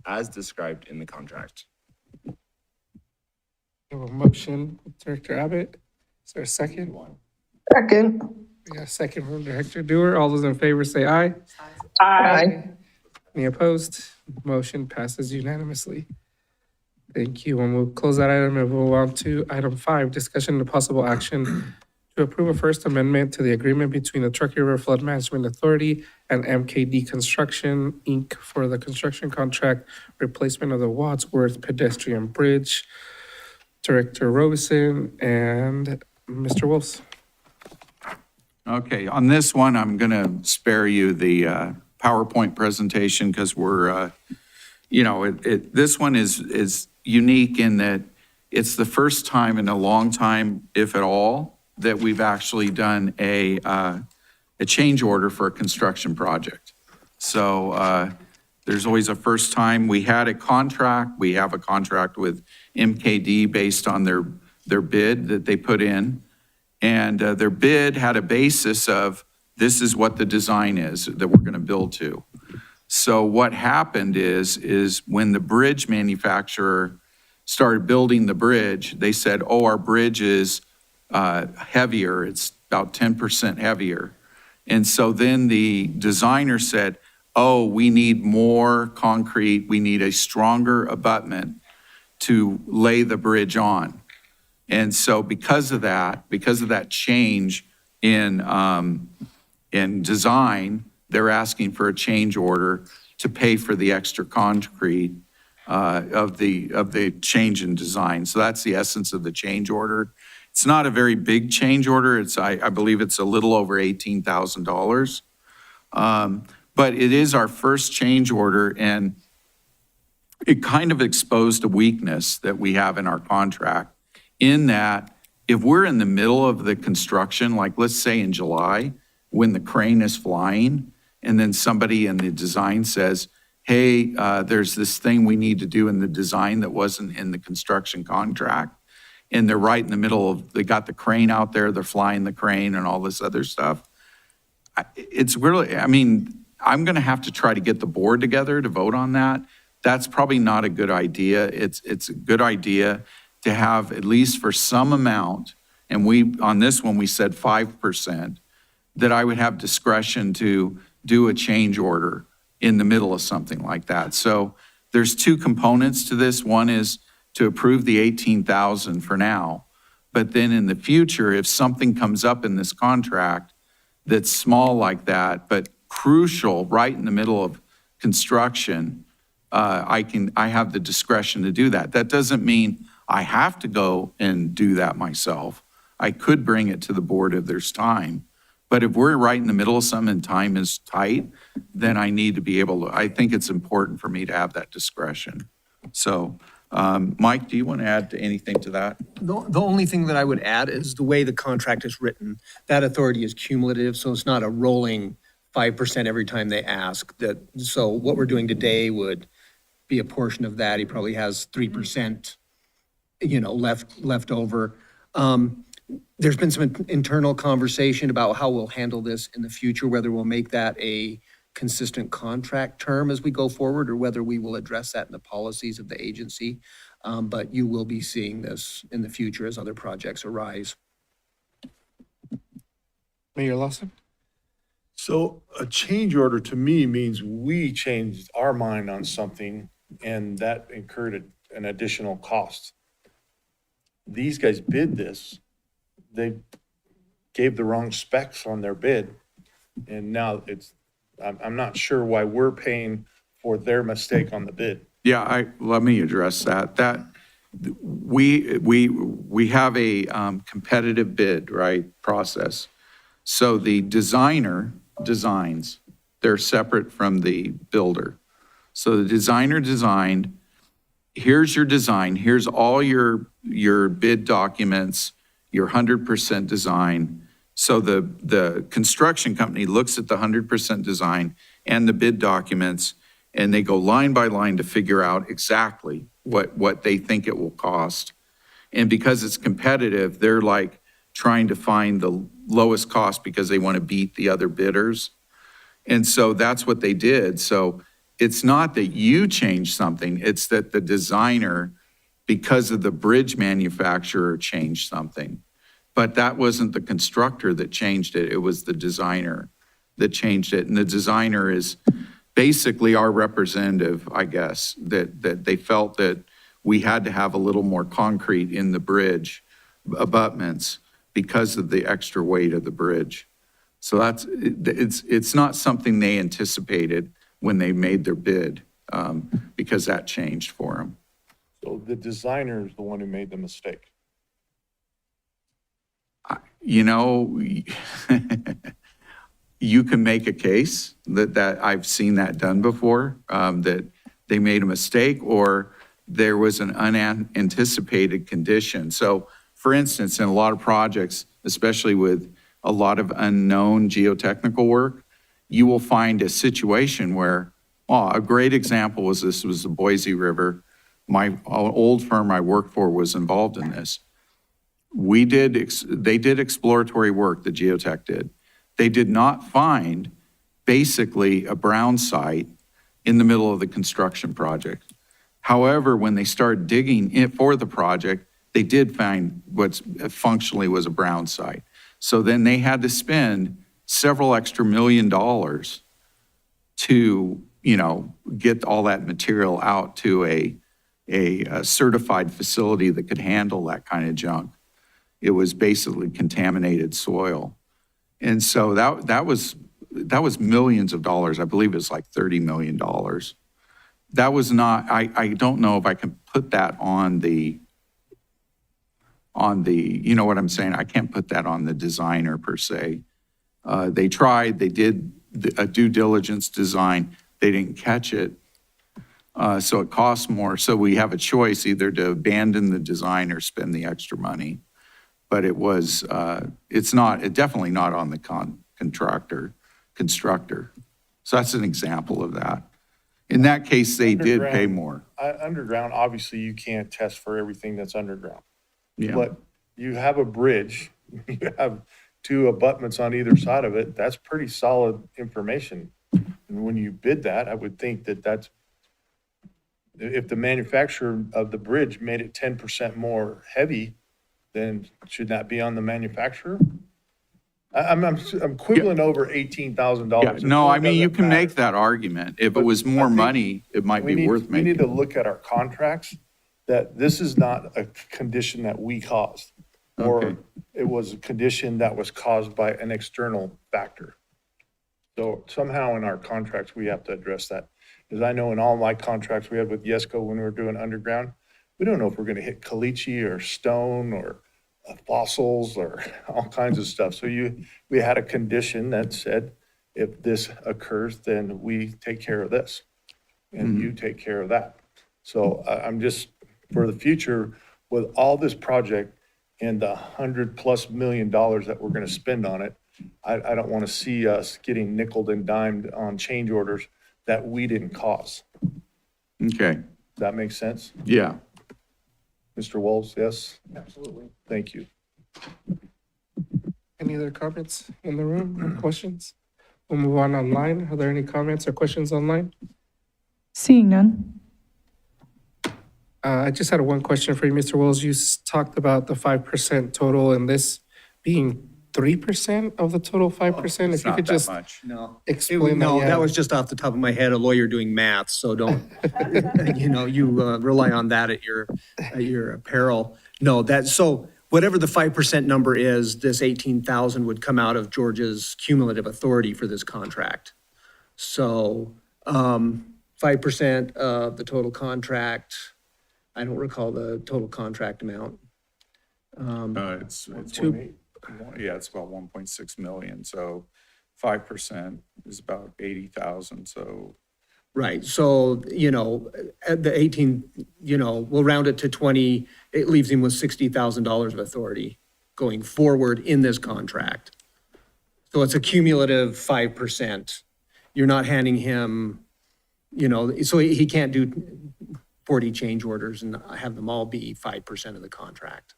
as described in the contract. We have a motion, Director Abbott. Is there a second? Second. We got a second from Director Dewar. All those in favor say aye. Aye. Any opposed? Motion passes unanimously. Thank you. And we'll close that item and move on to item 5, discussion and possible action to approve a first amendment to the agreement between the Truckee River Flood Management Authority and MKD Construction, Inc. for the construction contract replacement of the Wadsworth pedestrian bridge. Director Robeson and Mr. Wolves. Okay, on this one, I'm going to spare you the PowerPoint presentation because this one is unique in that it's the first time in a long time, if at all, that we've actually done a change order for a construction project. So there's always a first time. We had a contract. We have a contract with MKD based on their bid that they put in. And their bid had a basis of this is what the design is that we're going to build to. So what happened is when the bridge manufacturer started building the bridge, they said, oh, our bridge is heavier. It's about 10% heavier. And so then the designer said, oh, we need more concrete. We need a stronger abutment to lay the bridge on. And so because of that change in design, they're asking for a change order to pay for the extra concrete of the change in design. So that's the essence of the change order. It's not a very big change order. I believe it's a little over $18,000. But it is our first change order, and it kind of exposed a weakness that we have in our contract, in that if we're in the middle of the construction, like let's say in July, when the crane is flying, and then somebody in the design says, hey, there's this thing we need to do in the design that wasn't in the construction contract. And they're right in the middle of, they got the crane out there, they're flying the crane and all this other stuff. It's really, I mean, I'm going to have to try to get the board together to vote on that. That's probably not a good idea. It's a good idea to have at least for some amount, and we, on this one, we said 5%, that I would have discretion to do a change order in the middle of something like that. So there's two components to this. One is to approve the 18,000 for now, but then in the future, if something comes up in this contract that's small like that, but crucial right in the middle of construction, I have the discretion to do that. That doesn't mean I have to go and do that myself. I could bring it to the board if there's time. But if we're right in the middle of something and time is tight, then I need to be able to, I think it's important for me to have that discretion. So, Mike, do you want to add to anything to that? The only thing that I would add is the way the contract is written, that authority is cumulative, so it's not a rolling 5% every time they ask. So what we're doing today would be a portion of that. He probably has 3%, left over. There's been some internal conversation about how we'll handle this in the future, whether we'll make that a consistent contract term as we go forward, or whether we will address that in the policies of the agency. But you will be seeing this in the future as other projects arise. Mayor Lawson? So a change order to me means we changed our mind on something and that incurred an additional cost. These guys bid this, they gave the wrong specs on their bid. And now I'm not sure why we're paying for their mistake on the bid. Yeah, let me address that. We have a competitive bid, right, process. So the designer designs, they're separate from the builder. So the designer designed, here's your design, here's all your bid documents, your 100% design. So the construction company looks at the 100% design and the bid documents, and they go line by line to figure out exactly what they think it will cost. And because it's competitive, they're like trying to find the lowest cost because they want to beat the other bidders. And so that's what they did. So it's not that you changed something, it's that the designer, because of the bridge manufacturer, changed something. But that wasn't the constructor that changed it, it was the designer that changed it. And the designer is basically our representative, I guess, that they felt that we had to have a little more concrete in the bridge abutments because of the extra weight of the bridge. So it's not something they anticipated when they made their bid, because that changed for them. So the designer is the one who made the mistake. You know, you can make a case that I've seen that done before, that they made a mistake or there was an unanticipated condition. So for instance, in a lot of projects, especially with a lot of unknown geotechnical work, you will find a situation where, a great example was this was the Boise River. My old firm I worked for was involved in this. They did exploratory work, the geotech did. They did not find basically a brown site in the middle of the construction project. However, when they started digging it for the project, they did find what functionally was a brown site. So then they had to spend several extra $1 million to, get all that material out to a certified facility that could handle that kind of junk. It was basically contaminated soil. And so that was millions of dollars. I believe it was like $30 million. That was not, I don't know if I can put that on the, you know what I'm saying? I can't put that on the designer per se. They tried, they did a due diligence design. They didn't catch it. So it costs more. So we have a choice either to abandon the design or spend the extra money. But it's definitely not on the constructor. So that's an example of that. In that case, they did pay Underground. more. Underground, obviously, you can't test for everything that's underground. Yeah, But you have a bridge, you have two abutments on either side of it, that's pretty solid information. And when you bid that, I would think that that's, if the manufacturer of the bridge made it 10% more heavy, then should that be on the manufacturer? I'm quibbling over yeah, $18,000. no, I mean, you can make that argument. If it But was I more think money, it might be worth We need making. to look at our contracts, that this is not a condition that we caused. Or Okay. it was a condition that was caused by an external factor. So somehow in our contracts, we have to address that. Because I know in all my contracts we had with Yesco when we were doing underground, we don't know if we're gonna hit caliche or stone or fossils or all kinds of stuff. So we had a condition that said, if this occurs, then we take care of this. And you take care of that. So I'm just, for the future, with all this project and the $100+ million that we're gonna spend on it, I don't wanna see us getting nickeled and dimed on change orders that we didn't cause. Okay, Does that make sense? yeah. Mr. Walls, yes? Absolutely. Thank you. Any other comments in the room or questions? We'll move on online. Are there any comments or questions online? Seeing none. I just had one question for you, Mr. Wells. You talked about the 5% total and this being 3% of the total 5%. It's If you not could that just much. No. explain that. No, yeah. that was just off the top of my head, a lawyer doing math, so don't, you rely on that at your peril. No, so whatever the 5% number is, this 18,000 would come out of Georgia's cumulative authority for this contract. So, 5% of the total contract, I don't recall the total contract amount. It's it's about 1.6 million, so 5% is about 80,000, so. Right, so, at the 18, we'll round it to 20, it leaves him with $60,000 of authority going forward in this contract. So it's a cumulative 5%. You're not handing him, so he can't do 40 change orders and have them all be 5% of the contract.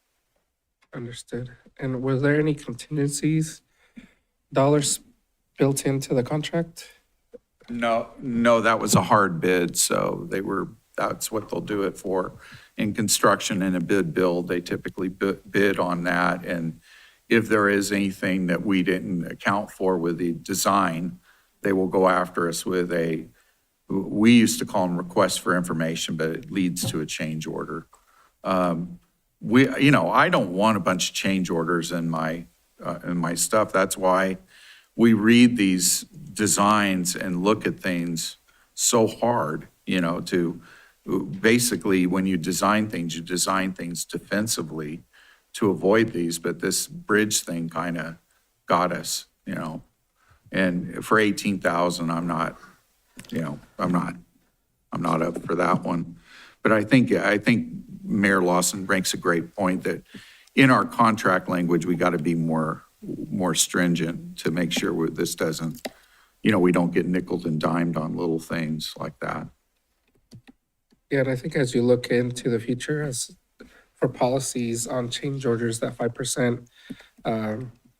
Understood. And were there any contingencies, dollars built into the contract? No, that was a hard bid, so that's what they'll do it for. In construction and a bid build, they typically bid on that, and if there is anything that we didn't account for with the design, they will go after us with we used to call them requests for information, but it leads to a change order. I don't want a bunch of change orders in my stuff. That's why we read these designs and look at things so hard, to basically, when you design things defensively to avoid these, but this bridge thing kind of got us, and for 18,000, I'm not up for that one. But I think Mayor Lawson makes a great point that in our contract language, we got to be more stringent to make sure this doesn't, we don't get nickeled and dimed on little things like that. Yeah, and I think as you look into the future, as for policies on change orders, that 5%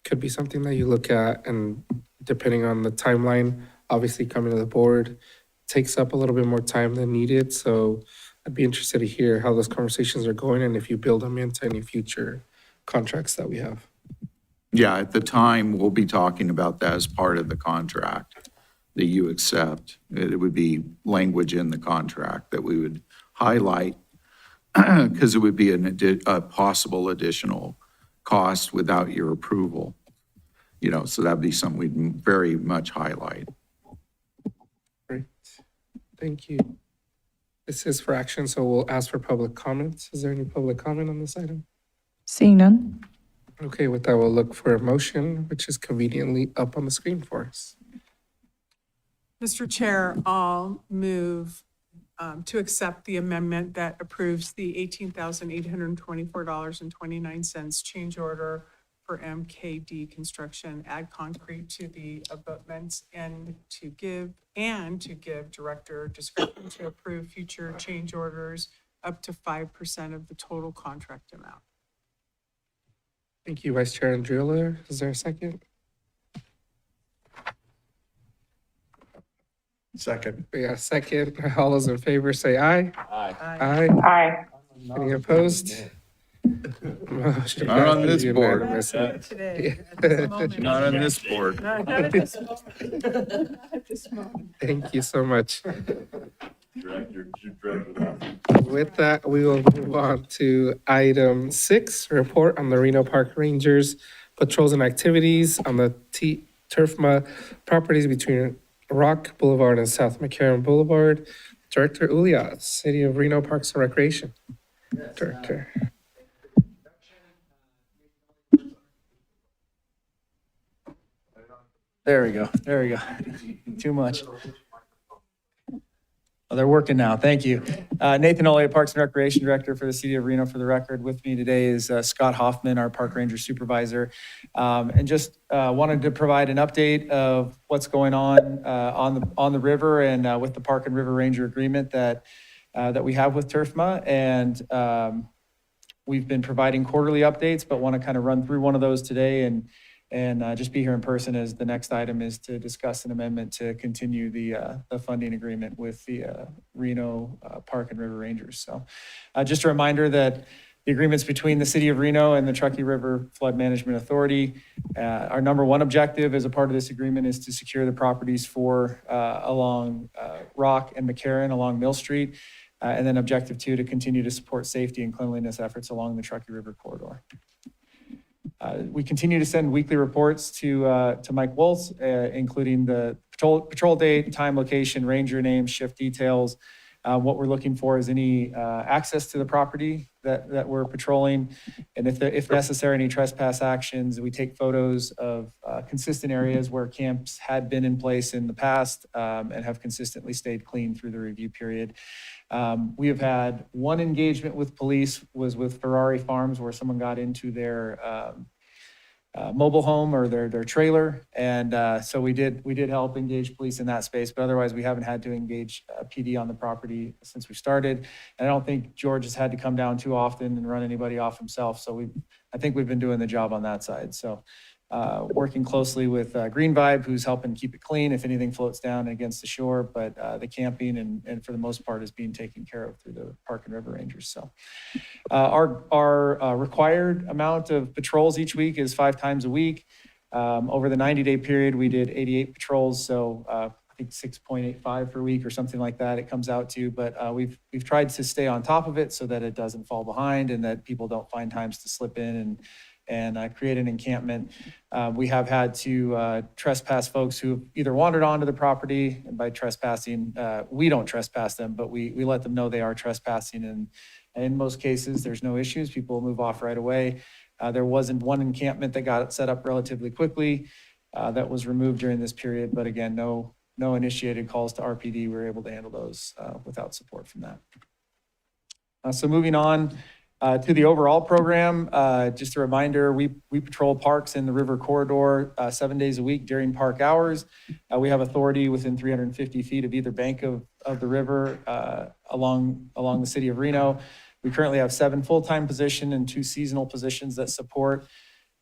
could be something that you look at, and depending on the timeline, obviously coming to the board takes up a little bit more time than needed. So I'd be interested to hear how those conversations are going and if you build them into any future contracts that we have. Yeah, at the time, we'll be talking about that as part of the contract that you accept. It would be language in the contract that we would highlight because it would be a possible additional cost without your approval. So that'd be something we'd very much highlight. Great. Thank you. This is for action, so we'll ask for public comments. Is there any public comment on this item? Seeing none. Okay, with that, we'll look for a motion, which is conveniently up on the screen for us. Mr. Chair, I'll move to accept the amendment that approves the $18,824.29 change order for MKD construction, add concrete to the abutments, and to give director discretion to approve future change orders up to 5% of the total contract amount. Thank you, Vice Chair Andriola. Is there a second? Second. We got a second. All those in favor say aye. Aye. Aye. Aye. Any opposed? Motion Not on passes this board. unanimously. Today, at this moment. Not on this board. Not at this moment. Not at this moment. Thank you so much. Director. With that, we will move on to item 6, report on the Reno Park Rangers patrols and activities on the TRFMA properties between Rock Boulevard and South McCarran Boulevard. Director Ulias, City of Reno Parks and Recreation. Director. There we go. There we go. Too much. Oh, they're working now. Thank you. Nathan Olliott, Parks and Recreation Director for the City of Reno. For the record, with me today is Scott Hoffman, our Park Ranger Supervisor. And just wanted to provide an update of what's going on the river and with the Park and River Ranger agreement that we have with TRFMA. And we've been providing quarterly updates, but want to kind of run through one of those today and just be here in person, as the next item is to discuss an amendment to continue the funding agreement with the Reno Park and River Rangers. So just a reminder that the agreements between the City of Reno and the Truckee River Flood Management Authority, our number one objective as a part of this agreement is to secure the properties for along Rock and McCarran along Mill Street. And then objective 2, to continue to support safety and cleanliness efforts along the Truckee River corridor. We continue to send weekly reports to Mike Woltz, including the patrol date, time, location, ranger name, shift details. What we're looking for is any access to the property that we're patrolling, and if necessary, any trespass actions. We take photos of consistent areas where camps had been in place in the past and have consistently stayed clean through the review period. We have had one engagement with police, was with Ferrari Farms, where someone got into their mobile home or their trailer. And so we did help engage police in that space, but otherwise we haven't had to engage PD on the property since we started. And I don't think George has had to come down too often and run anybody off himself. So I think we've been doing the job on that side. So working closely with Green Vibe, who's helping keep it clean if anything floats down against the shore, but the camping and for the most part is being taken care of through the Park and River Rangers. So our required amount of patrols each week is 5 times a week. Over the 90-day period, we did 88 patrols. So I think 6.85 per week or something like that it comes out to, but we've tried to stay on top of it so that it doesn't fall behind and that people don't find times to slip in and create an encampment. We have had to trespass folks who either wandered onto the property, and by trespassing, we don't trespass them, but we let them know they are trespassing. And in most cases, there's no issues. People move off right away. There wasn't one encampment that got set up relatively quickly that was removed during this period. But again, no initiated calls to RPD. We were able to handle those without support from that. So moving on, to the overall program, just a reminder, we patrol parks in the river corridor 7 days a week during park hours. We have authority within 350 feet of either bank of the river along the city of Reno. We currently have 7 full-time positions and 2 seasonal positions that support.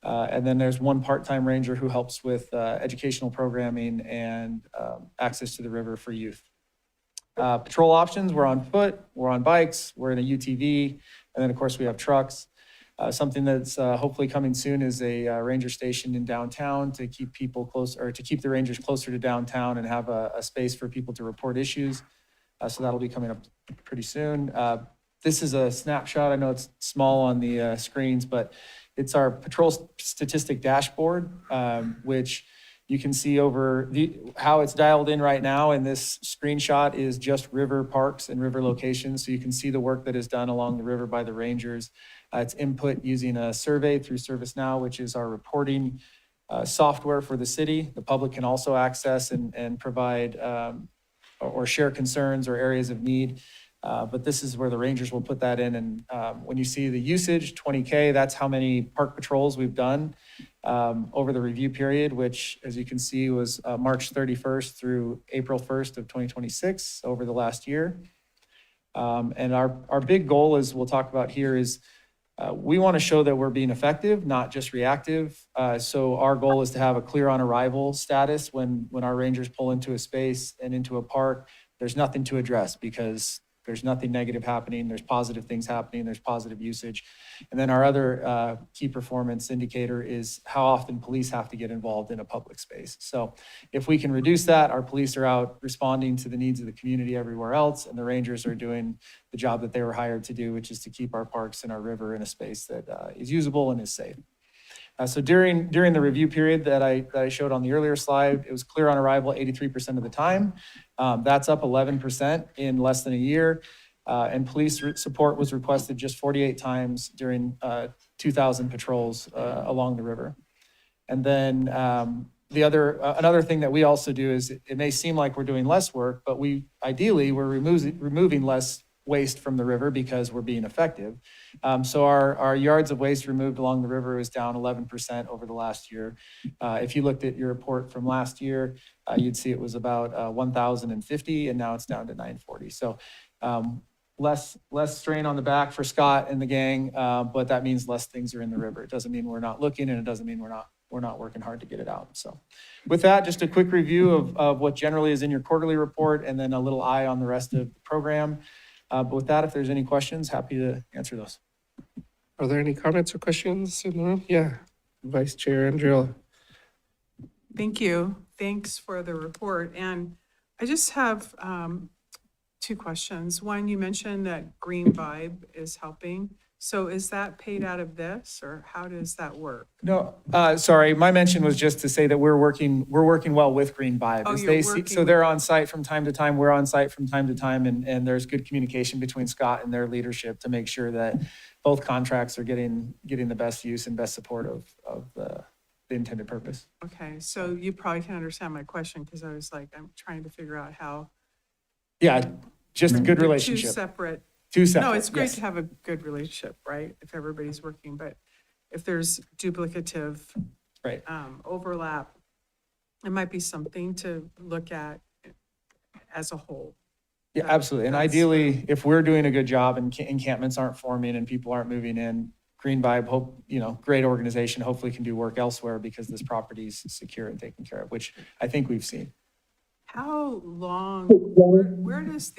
And then there's 1 part-time ranger who helps with educational programming and access to the river for youth. Patrol options, we're on foot, we're on bikes, we're in a UTV, and then of course we have trucks. Something that's hopefully coming soon is a ranger station in downtown to keep people close, or to keep the rangers closer to downtown and have a space for people to report issues. So that'll be coming up pretty soon. This is a snapshot. I know it's small on the screens, but it's our patrol statistic dashboard, which you can see over how it's dialed in right now. And this screenshot is just river parks and river locations. So you can see the work that is done along the river by the rangers. It's input using a survey through ServiceNow, which is our reporting software for the city. The public can also access and provide or share concerns or areas of need But this is where the Rangers will put that in. And when you see the usage, 20K, that's how many park patrols we've done over the review period, which, as you can see, was March 31st through April 1st of 2026 over the last year. And our big goal, as we'll talk about here, is we want to show that we're being effective, not just reactive. So our goal is to have a clear on arrival status when our Rangers pull into a space and into a park. There's nothing to address because there's nothing negative happening. There's positive things happening. There's positive usage. And then our other key performance indicator is how often police have to get involved in a public space. So if we can reduce that, our police are out responding to the needs of the community everywhere else, and the Rangers are doing the job that they were hired to do, which is to keep our parks and our river in a space that is usable and is safe. So during the review period that I showed on the earlier slide, it was clear on arrival 83% of the time. That's up 11% in less than a year. And police support was requested just 48 times during 2,000 patrols along the river. And then another thing that we also do is it may seem like we're doing less work, but we're removing less waste from the river because we're being effective. So our yards of waste removed along the river is down 11% over the last year. If you looked at your report from last year, you'd see it was about 1,050, and now it's down to 940. So less strain on the back for Scott and the gang, but that means less things are in the river. It doesn't mean we're not looking, and it doesn't mean we're not working hard to get it out. So with that, just a quick review of what generally is in your quarterly report, and then a little eye on the rest of the program. But with that, if there's any questions, happy to answer those. Are there any comments or questions in the room? Yeah, Vice Chair Andriolo. Thank you. Thanks for the report. And I just have two questions. One, you mentioned that Green Vibe is helping. So is that paid out of this, or how does that work? No, sorry, my mention was just to say that we're working well with Green Vibe. Oh, As you're they see, working so they're on site from time to time, we're on site from time to time, and there's good communication between Scott and their leadership to make sure that both contracts are getting the best use and best support of the intended purpose. Okay, so you probably can understand my question, because I was like, I'm trying to figure out how. Yeah, just a good They're relationship. Two separate. Two separate. No, it's great yes. to have a good relationship, right? If everybody's working, but if there's duplicative Right. overlap, it might be something to look at as a whole. Yeah, absolutely. And ideally, if we're doing a good job and encampments aren't forming and people aren't moving in, Green Vibe, great organization, hopefully can do work elsewhere because this property is secure and taken care of, which I think we've seen. How long, where does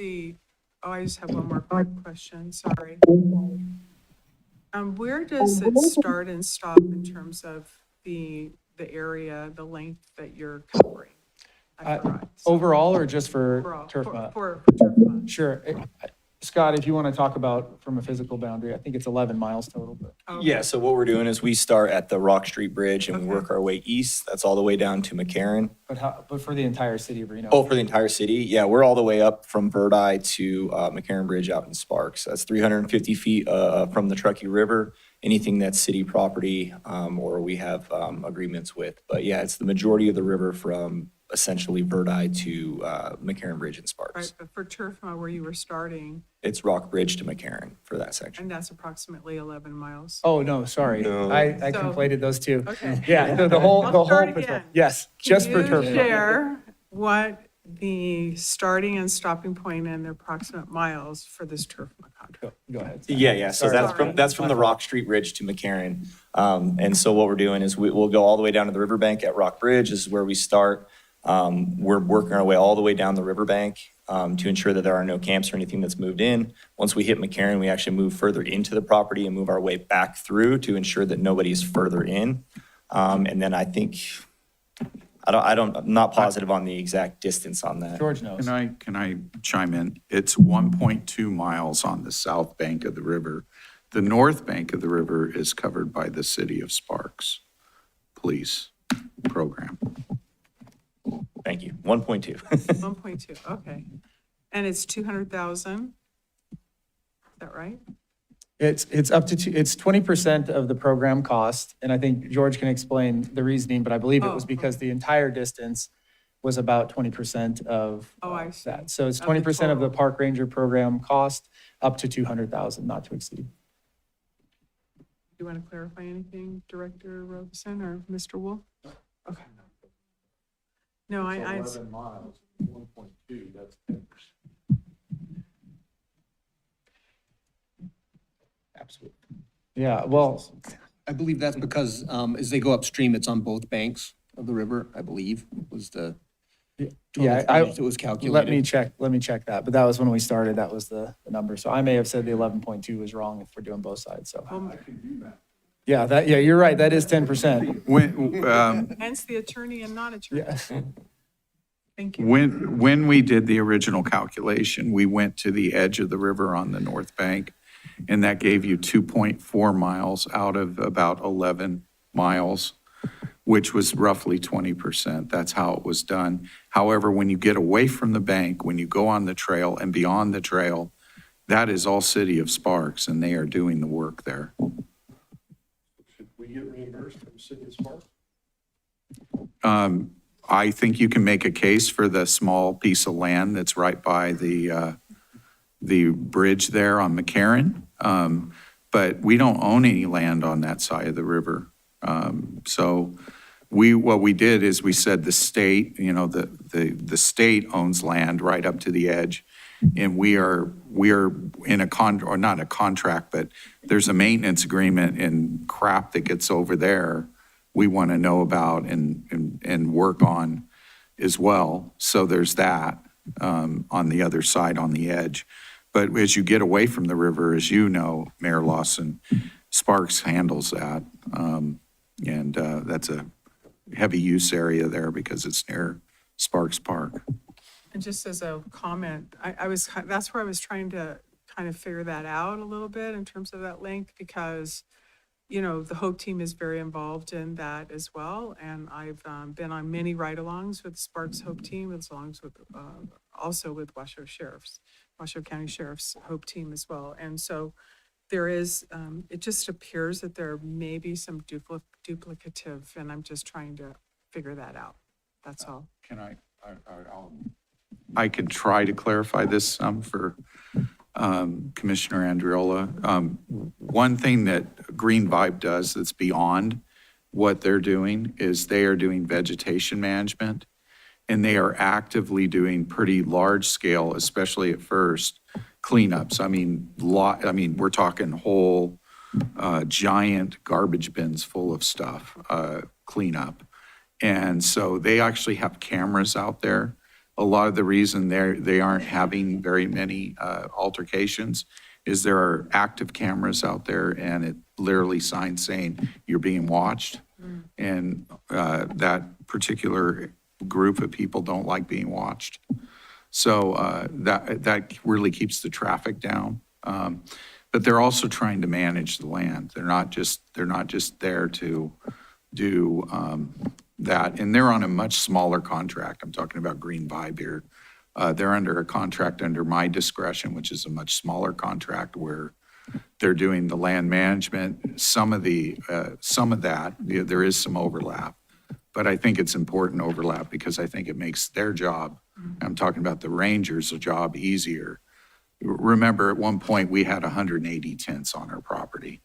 I just have one more quick question, sorry. Where does it start and stop in terms of the area, the length that you're covering? I forgot. So Overall or just for overall, TRFMA? For TRFMA. Sure. Scott, if you want to talk about from a physical boundary, I think it's 11 miles total. But Okay. Yeah, so what we're doing is we start at the Rock Street Bridge and we Okay. work our way east. That's all the way down to McCarran. But for the entire city of Reno? Oh, for the entire city? Yeah, we're all the way up from Verdi to McCarran Bridge out in Sparks. That's 350 feet from the Truckee River, anything that's city property or we have agreements with. But yeah, it's the majority of the river from essentially Verdi to McCarran Bridge and Sparks. Right, but for TRFMA, where you were starting, It's Rock Bridge to McCarran for that section. and that's approximately 11 miles. Oh, no, sorry. No. I So- conflated those two. Okay. Yeah, the whole I'll start patrol. again. Yes, just for Can you TRFMA. share what the starting and stopping point and the approximate miles for this TRFMA contract? Go ahead. Yeah. So Sorry. that's from the Rock Street Bridge to McCarran. And so what we're doing is we'll go all the way down to the riverbank at Rock Bridge. This is where we start. We're working our way all the way down the riverbank to ensure that there are no camps or anything that's moved in. Once we hit McCarran, we actually move further into the property and move our way back through to ensure that nobody's further in. And then I think, I'm not positive on the exact distance on that. George knows. Can I chime in? It's 1.2 miles on the south bank of the river. The north bank of the river is covered by the city of Sparks Police Program. Thank you. 1.2. 1.2, okay. And it's 200,000? Is that right? It's up to, it's 20% of the program cost. And I think George can explain the reasoning, but I believe it was Oh, because the entire distance was about 20% of Oh, I see. that. So it's Of the 20% of the total. park ranger program cost, up to 200,000, not to exceed. Do you want to clarify anything, Director Robeson or Mr. Wolf? Okay. No, I, 11 miles, 1.2, that's 10%. Absolutely. Yeah, well, I believe that's because as they go upstream, it's on both banks of the river, I believe, was the total yeah, frontage that was calculated. let me check that. But that was when we started, that was the number. So I may have said the 11.2 was wrong if we're doing both sides, so. Yeah, you're right, that is 10%. hence the attorney and non-attorney. Yeah. Thank you. When we did the original calculation, we went to the edge of the river on the north bank, and that gave you 2.4 miles out of about 11 miles, which was roughly 20%. That's how it was done. However, when you get away from the bank, when you go on the trail and beyond the trail, that is all City of Sparks, and they are doing the work there. Should we get reimbursed from the city of Sparks? I think you can make a case for the small piece of land that's right by the bridge there on McCarran. But we don't own any land on that side of the river. So what we did is we said the state, the state owns land right up to the edge. And we are in or not a contract, but there's a maintenance agreement and crap that gets over there we want to know about and work on as well. So there's that on the other side, on the edge. But as you get away from the river, as you know, Mayor Lawson, Sparks handles that. And that's a heavy use area there because it's near Sparks Park. And just as a comment, that's where I was trying to kind of figure that out a little bit in terms of that link, because the Hope team is very involved in that as well. And I've been on many ride-alongs with Sparks Hope team, as long as with, also with Washoe County Sheriff's Hope team as well. And so there is, it just appears that there may be some duplicative, and I'm just trying to figure that out. That's all. Can I can try to clarify this for Commissioner Andriola. One thing that Green Vibe does that's beyond what they're doing is they are doing vegetation management, and they are actively doing pretty large scale, especially at first, cleanups. I mean, we're talking whole giant garbage bins full of stuff, cleanup. And so they actually have cameras out there. A lot of the reason they aren't having very many altercations is there are active cameras out there, and it literally signs saying you're being watched. And that particular group of people don't like being watched. So that really keeps the traffic down. But they're also trying to manage the land. They're not just there to do that. And they're on a much smaller contract. I'm talking about Green Vibe here. They're under a contract under my discretion, which is a much smaller contract where they're doing the land management. Some of that, there is some overlap. But I think it's important overlap because I think it makes their job, I'm talking about the Rangers' job, easier. Remember, at one point, we had 180 tents on our property.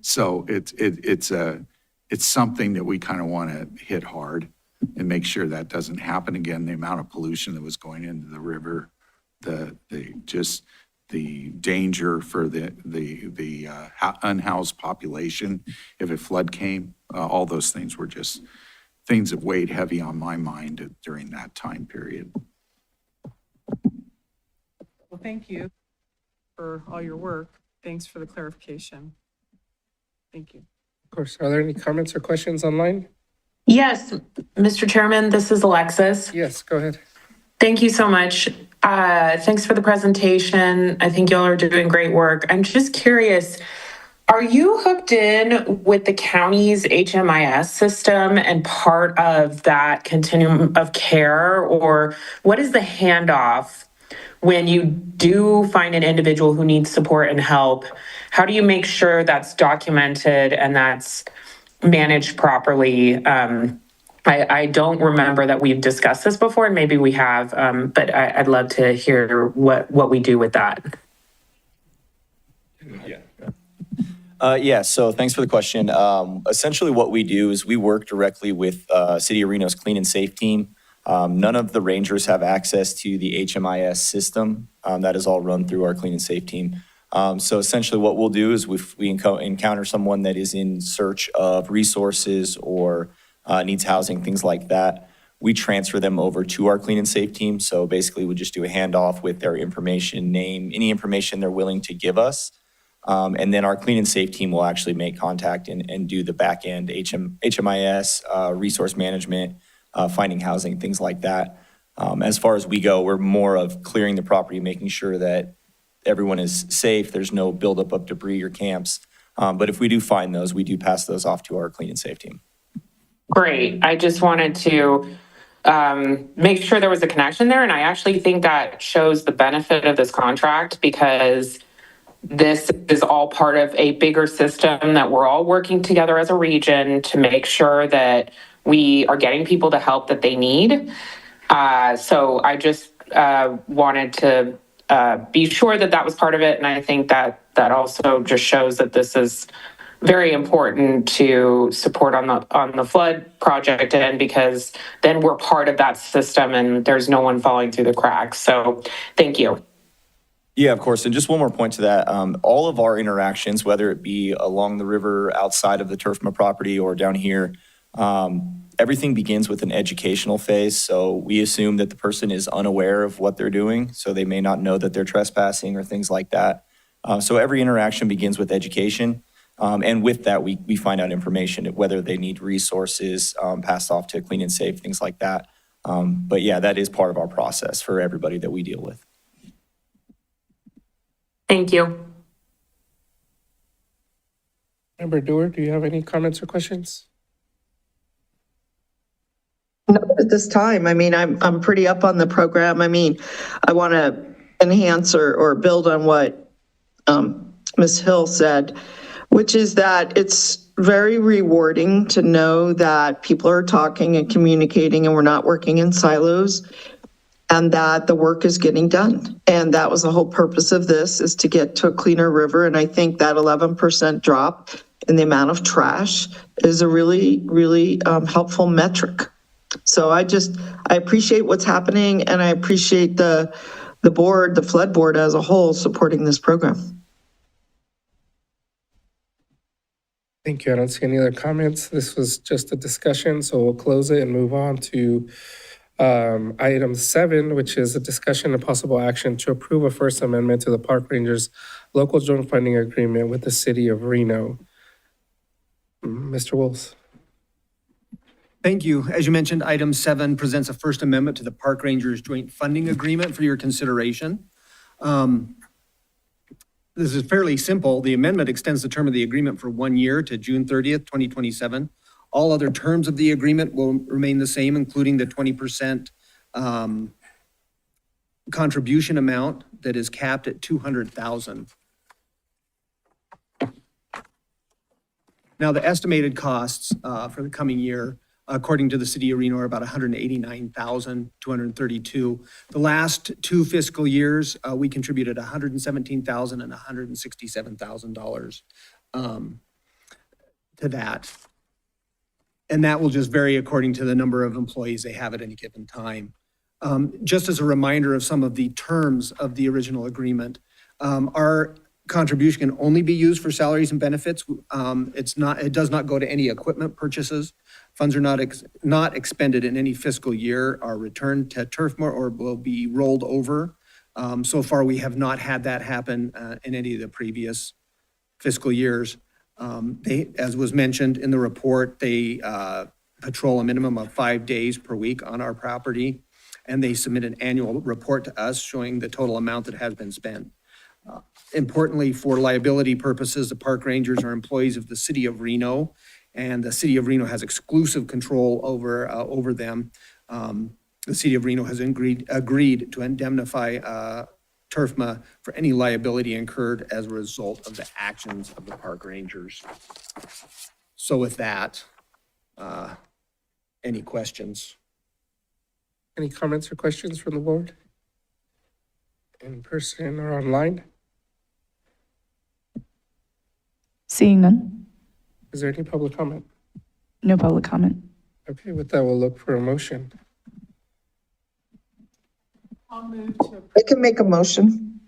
So it's something that we kind of want to hit hard and make sure that doesn't happen again. The amount of pollution that was going into the river, the danger for the unhoused population if a flood came, all those things were just things that weighed heavy on my mind during that time period. Well, thank you for all your work. Thanks for the clarification. Thank you. Of course. Are there any comments or questions online? Yes, Mr. Chairman, this is Alexis. Yes, go ahead. Thank you so much. Thanks for the presentation. I think y'all are doing great work. I'm just curious, are you hooked in with the county's HMIS system and part of that continuum of care? Or what is the handoff when you do find an individual who needs support and help? How do you make sure that's documented and that's managed properly? I don't remember that we've discussed this before, and maybe we have, but I'd love to hear what we do with that. Yeah, so thanks for the question. Essentially what we do is we work directly with City of Reno's Clean and Safe team. None of the rangers have access to the HMIS system. That is all run through our Clean and Safe team. So essentially what we'll do is if we encounter someone that is in search of resources or needs housing, things like that, we transfer them over to our Clean and Safe team. So basically we just do a handoff with their information, name, any information they're willing to give us. And then our Clean and Safe team will actually make contact and do the back end HMIS, resource management, finding housing, things like that. As far as we go, we're more of clearing the property, making sure that everyone is safe, there's no buildup of debris or camps. But if we do find those, we do pass those off to our Clean and Safe team. Great. I just wanted to make sure there was a connection there. And I actually think that shows the benefit of this contract because this is all part of a bigger system that we're all working together as a region to make sure that we are getting people the help that they need. So I just wanted to be sure that that was part of it. And I think that also just shows that this is very important to support on the flood project end because then we're part of that system and there's no one falling through the cracks. So thank you. Yeah, of course. And just one more point to that. All of our interactions, whether it be along the river, outside of the TRFMA property or down here, everything begins with an educational phase. So we assume that the person is unaware of what they're doing. So they may not know that they're trespassing or things like that. So every interaction begins with education. And with that, we find out information, whether they need resources passed off to Clean and Safe, things like that. But yeah, that is part of our process for everybody that we deal with. Thank you. Member Dewar, do you have any comments or questions? No, at this time. I mean, I'm pretty up on the program. I mean, I want to enhance or build on what Ms. Hill said, which is that it's very rewarding to know that people are talking and communicating and we're not working in silos and that the work is getting done. And that was the whole purpose of this, is to get to a cleaner river. And I think that 11% drop in the amount of trash is a really, really helpful metric. So I appreciate what's happening and I appreciate the board, the flood board as a whole supporting this program. Thank you. I don't see any other comments. This was just a discussion, so we'll close it and move on to item 7, which is a discussion and possible action to approve a first amendment to the Park Rangers local joint funding agreement with the City of Reno. Mr. Wills. Thank you. As you mentioned, item 7 presents a first amendment to the Park Rangers joint funding agreement for your consideration. This is fairly simple. The amendment extends the term of the agreement for 1 year to June 30th, 2027. All other terms of the agreement will remain the same, including the 20% contribution amount that is capped at $200,000. Now, the estimated costs for the coming year, according to the City of Reno, are about $189,232. The last 2 fiscal years, we contributed $117,000 and $167,000 to that. And that will just vary according to the number of employees they have at any given time. Just as a reminder of some of the terms of the original agreement, our contribution can only be used for salaries and benefits. It does not go to any equipment purchases. Funds are not expended in any fiscal year, are returned to TRFMA or will be rolled over. So far, we have not had that happen in any of the previous fiscal years. As was mentioned in the report, they patrol a minimum of 5 days per week on our property, and they submit an annual report to us showing the total amount that has been spent. Importantly, for liability purposes, the park rangers are employees of the City of Reno, and the City of Reno has exclusive control over them. The City of Reno has agreed to indemnify TRFMA for any liability incurred as a result of the actions of the park rangers. So with that, any questions. Any comments or questions from the board? In person or online? Seeing none. Is there any public comment? No public comment. Okay, with that, we'll look for a motion. I'll move to I can make a motion.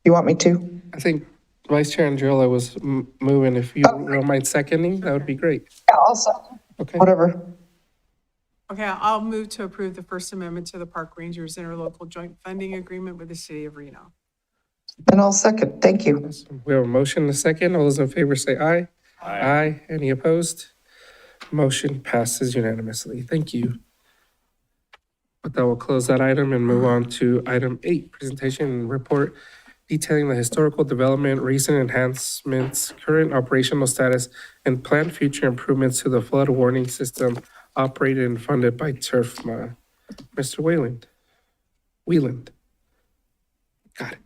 You want me to? I think Vice Chair Andriola was moving. If you don't mind seconding, that would be great. Yeah, I'll second. Okay. Whatever. Okay, I'll move to approve the First Amendment to the Park Rangers Interlocal Joint Funding Agreement with the City of Reno. And I'll second. Thank you. Awesome. We have a motion and a second. All those in favor say aye. Aye. Any opposed? Motion passes unanimously. Thank you. With that, we'll close that item and move on to item 8, presentation and report detailing the historical development, recent enhancements, current operational status, and planned future improvements to the flood warning system operated and funded by TRFMA. Mr. Wieland. Got it.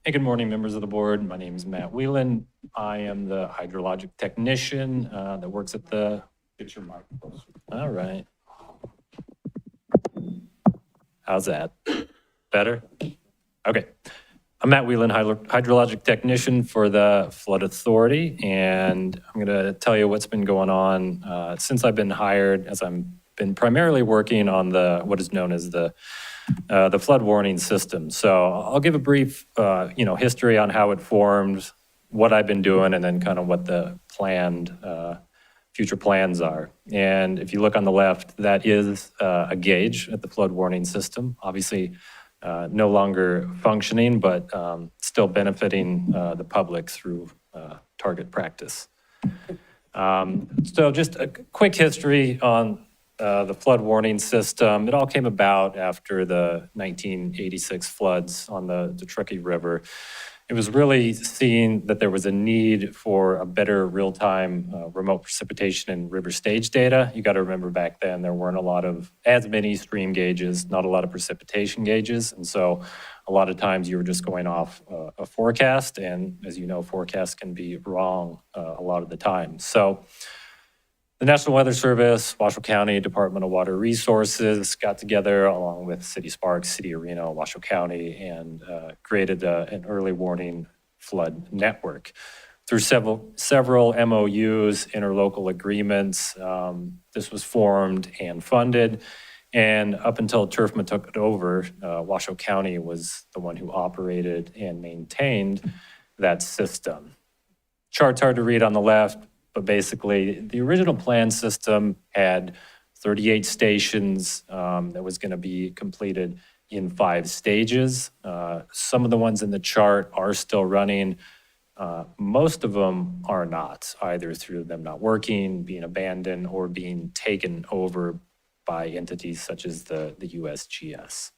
Hey, good morning, members of the board. My name is Matt Whelan. I am the hydrologic technician that works at the. Get your mic closer. All right. How's that? Better? Okay. I'm Matt Whelan, hydrologic technician for the Flood Authority, and I'm going to tell you what's been going on since I've been hired, as I've been primarily working on what is known as the flood warning system. So I'll give a brief, history on how it formed, what I've been doing, and then kind of what the planned future plans are. And if you look on the left, that is a gauge at the flood warning system. Obviously, no longer functioning, but still benefiting the public through target practice. So just a quick history on the flood warning system. It all came about after the 1986 floods on the Truckee River. It was really seen that there was a need for a better real-time remote precipitation and river stage data. You got to remember back then there weren't as many stream gauges, not a lot of precipitation gauges. And so a lot of times you were just going off a forecast. And as you know, forecasts can be wrong a lot of the time. So the National Weather Service, Washoe County Department of Water Resources got together along with City Sparks, City of Reno, Washoe County, and created an early warning flood network. Through several MOUs, interlocal agreements, this was formed and funded. And up until TRFMA took it over, Washoe County was the one who operated and maintained that system. Chart's hard to read on the left, but basically the original plan system had 38 stations that was going to be completed in 5 stages. Some of the ones in the chart are still running. Most of them are not, either through them not working, being abandoned, or being taken over by entities such as the USGS.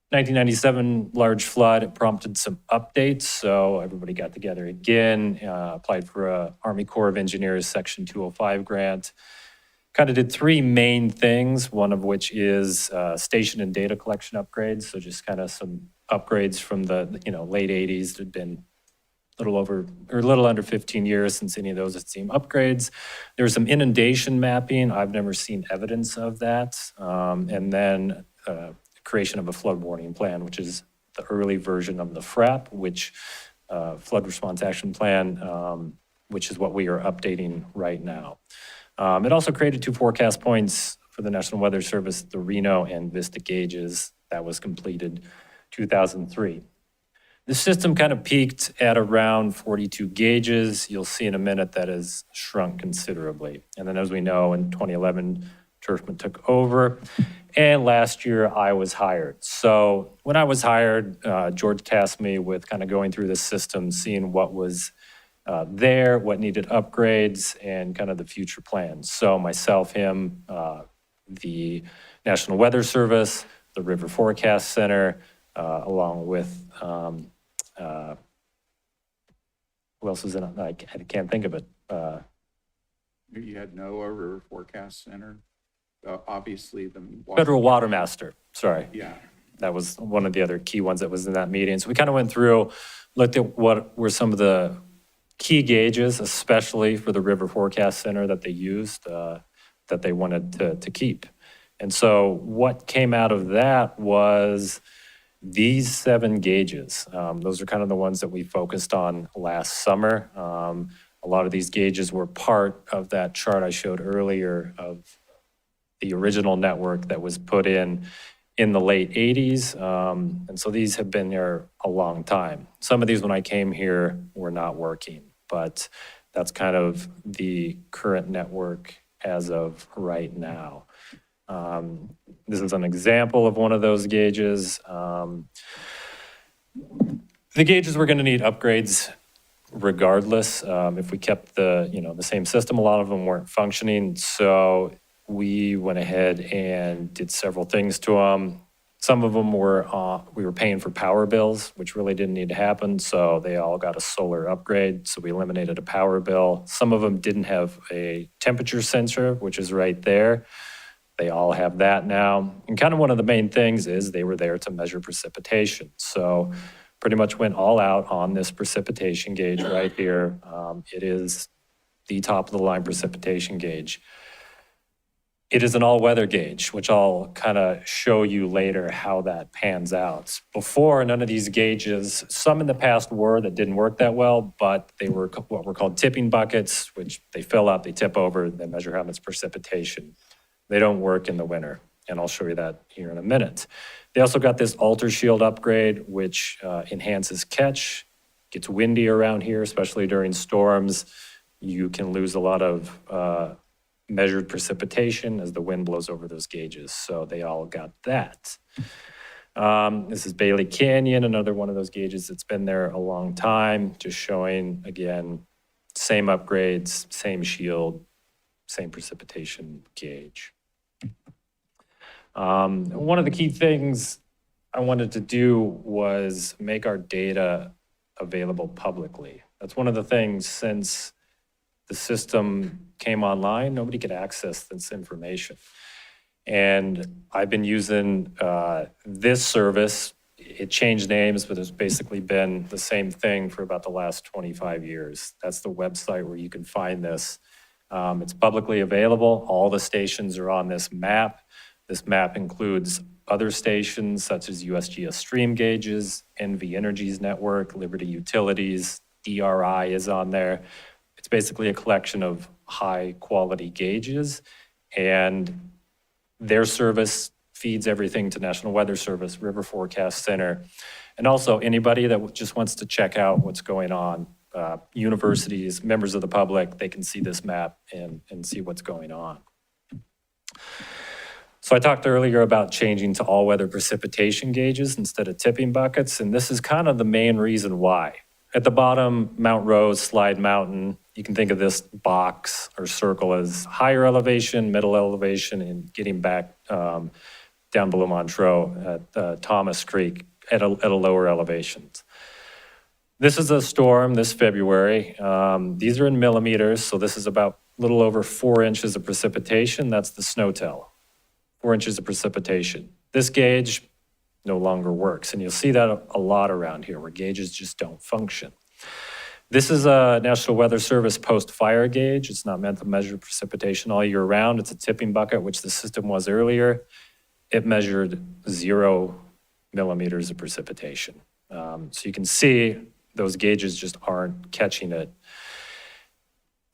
1997 large flood prompted some updates, so everybody got together again, applied for a Army Corps of Engineers Section 205 grant. Kind of did 3 main things, one of which is station and data collection upgrades, so just kind of some upgrades from the late 80s. There'd been a little under 15 years since any of those had seen upgrades. There was some inundation mapping. I've never seen evidence of that. And then creation of a flood warning plan, which is the early version of the FRAP, which Flood Response Action Plan, which is what we are updating right now. It also created 2 forecast points for the National Weather Service, the Reno and Vista gauges. That was completed 2003. The system kind of peaked at around 42 gauges. You'll see in a minute that has shrunk considerably. And then as we know, in 2011, TRFMA took over. And last year I was hired. So when I was hired, George tasked me with kind of going through the system, seeing what was there, what needed upgrades, and kind of the future plans. So myself, him, the National Weather Service, the River Forecast Center, along with, who else was in it? I can't think of it. You had NOAA, River Forecast Center, obviously the. Federal Water Master, sorry. Yeah. That was one of the other key ones that was in that meeting. So we kind of went through, looked at what were some of the key gauges, especially for the River Forecast Center that they used, that they wanted to keep. And so what came out of that was these 7 gauges. Those are kind of the ones that we focused on last summer. A lot of these gauges were part of that chart I showed earlier of the original network that was put in the late 80s. And so these have been there a long time. Some of these, when I came here, were not working, but that's kind of the current network as of right now. This is an example of one of those gauges. The gauges were going to need upgrades regardless. If we kept the same system, a lot of them weren't functioning. So we went ahead and did several things to them. Some of them we were paying for power bills, which really didn't need to happen. So they all got a solar upgrade. So we eliminated a power bill. Some of them didn't have a temperature sensor, which is right there. They all have that now. And kind of one of the main things is they were there to measure precipitation. So pretty much went all out on this precipitation gauge right here. It is the top of the line precipitation gauge. It is an all-weather gauge, which I'll kind of show you later how that pans out. Before, none of these gauges, some in the past were that didn't work that well, but they were what were called tipping buckets, which they fill up, they tip over, they measure how much precipitation. They don't work in the winter, and I'll show you that here in a minute. They also got this Alter Shield upgrade, which enhances catch, gets windy around here, especially during storms. You can lose a lot of measured precipitation as the wind blows over those gauges. So they all got that. This is Bailey Canyon, another one of those gauges that's been there a long time, just showing, again, same upgrades, same shield, same precipitation gauge. One of the key things I wanted to do was make our data available publicly. That's one of the things since the system came online, nobody could access this information. And I've been using this service. It changed names, but it's basically been the same thing for about the last 25 years. That's the website where you can find this. It's publicly available. All the stations are on this map. This map includes other stations such as USGS stream gauges, NV Energy's network, Liberty Utilities, DRI is on there. It's basically a collection of high quality gauges, and their service feeds everything to National Weather Service, River Forecast Center, and also anybody that just wants to check out what's going on. Universities, members of the public, they can see this map and see what's going on. So I talked earlier about changing to all-weather precipitation gauges instead of tipping buckets, and this is kind of the main reason why. At the bottom, Mount Rose, Slide Mountain, you can think of this box or circle as higher elevation, middle elevation, and getting back down below Montreux at Thomas Creek at a lower elevation. This is a storm this February. These are in millimeters, so this is about a little over 4 inches of precipitation. That's the SNOTEL, 4 inches of precipitation. This gauge no longer works, and you'll see that a lot around here where gauges just don't function. This is a National Weather Service post-fire gauge. It's not meant to measure precipitation all year round. It's a tipping bucket, which the system was earlier. It measured 0 millimeters of precipitation. So you can see those gauges just aren't catching it.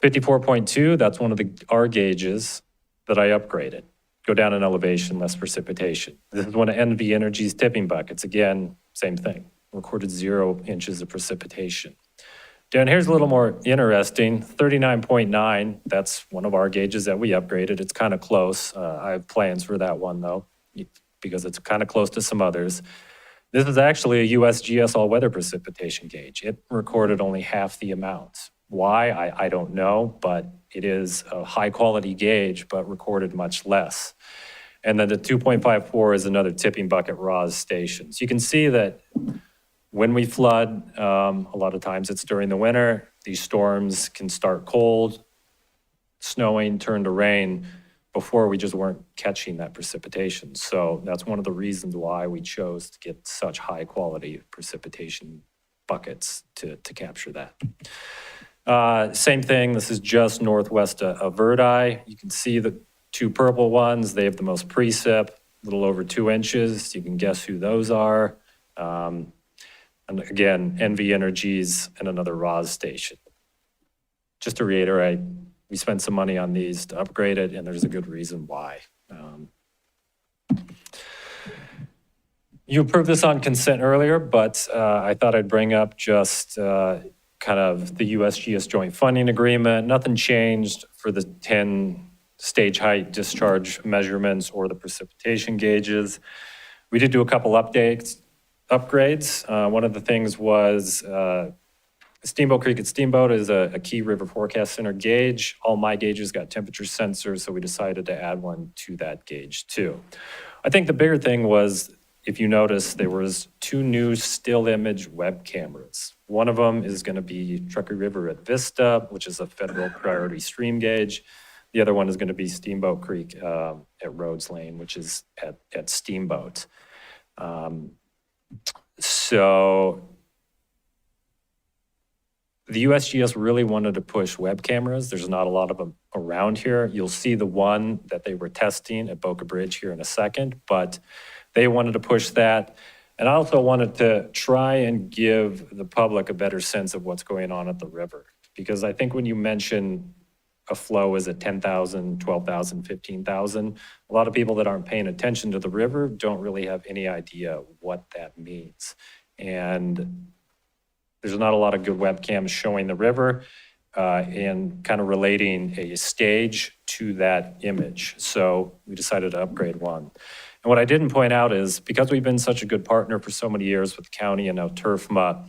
54.2, that's one of our gauges that I upgraded. Go down in elevation, less precipitation. This is one of NV Energy's tipping buckets. Again, same thing, recorded 0 inches of precipitation. Down here's a little more interesting, 39.9, that's one of our gauges that we upgraded. It's kind of close. I have plans for that one though, because it's kind of close to some others. This is actually a USGS all-weather precipitation gauge. It recorded only half the amount. Why, I don't know, but it is a high-quality gauge, but recorded much less. And then the 2.54 is another tipping bucket RAWS station. So you can see that when we flood, a lot of times it's during the winter. These storms can start cold, snowing, turn to rain. before we just weren't catching that precipitation. So that's one of the reasons why we chose to get such high quality precipitation buckets to capture that. Same thing, this is just northwest of Verdi. You can see the two purple ones, they have the most precip, a little over 2 inches. You can guess who those are. And again, NV Energies and another ROS station. Just to reiterate, we spent some money on these to upgrade it, and there's a good reason why. You approved this on consent earlier, but I thought I'd bring up just kind of the USGS joint funding agreement. Nothing changed for the 10 stage height discharge measurements or the precipitation gauges. We did do a couple upgrades. One of the things was Steamboat Creek at Steamboat is a key river forecast center gauge. All my gauges got temperature sensors, so we decided to add one to that gauge too. I think the bigger thing was, if you notice, there was 2 new still image web cameras. One of them is going to be Truckee River at Vista, which is a federal priority stream gauge. The other one is going to be Steamboat Creek at Rhodes Lane, which is at Steamboat. So the USGS really wanted to push web cameras. There's not a lot of them around here. You'll see the one that they were testing at Boca Bridge here in a second, but they wanted to push that. And I also wanted to try and give the public a better sense of what's going on at the river. Because I think when you mention a flow is at 10,000, 12,000, 15,000, a lot of people that aren't paying attention to the river don't really have any idea what that means. And there's not a lot of good webcams showing the river and kind of relating a stage to that image. So we decided to upgrade one. And what I didn't point out is, because we've been such a good partner for so many years with the county and now TRFMA,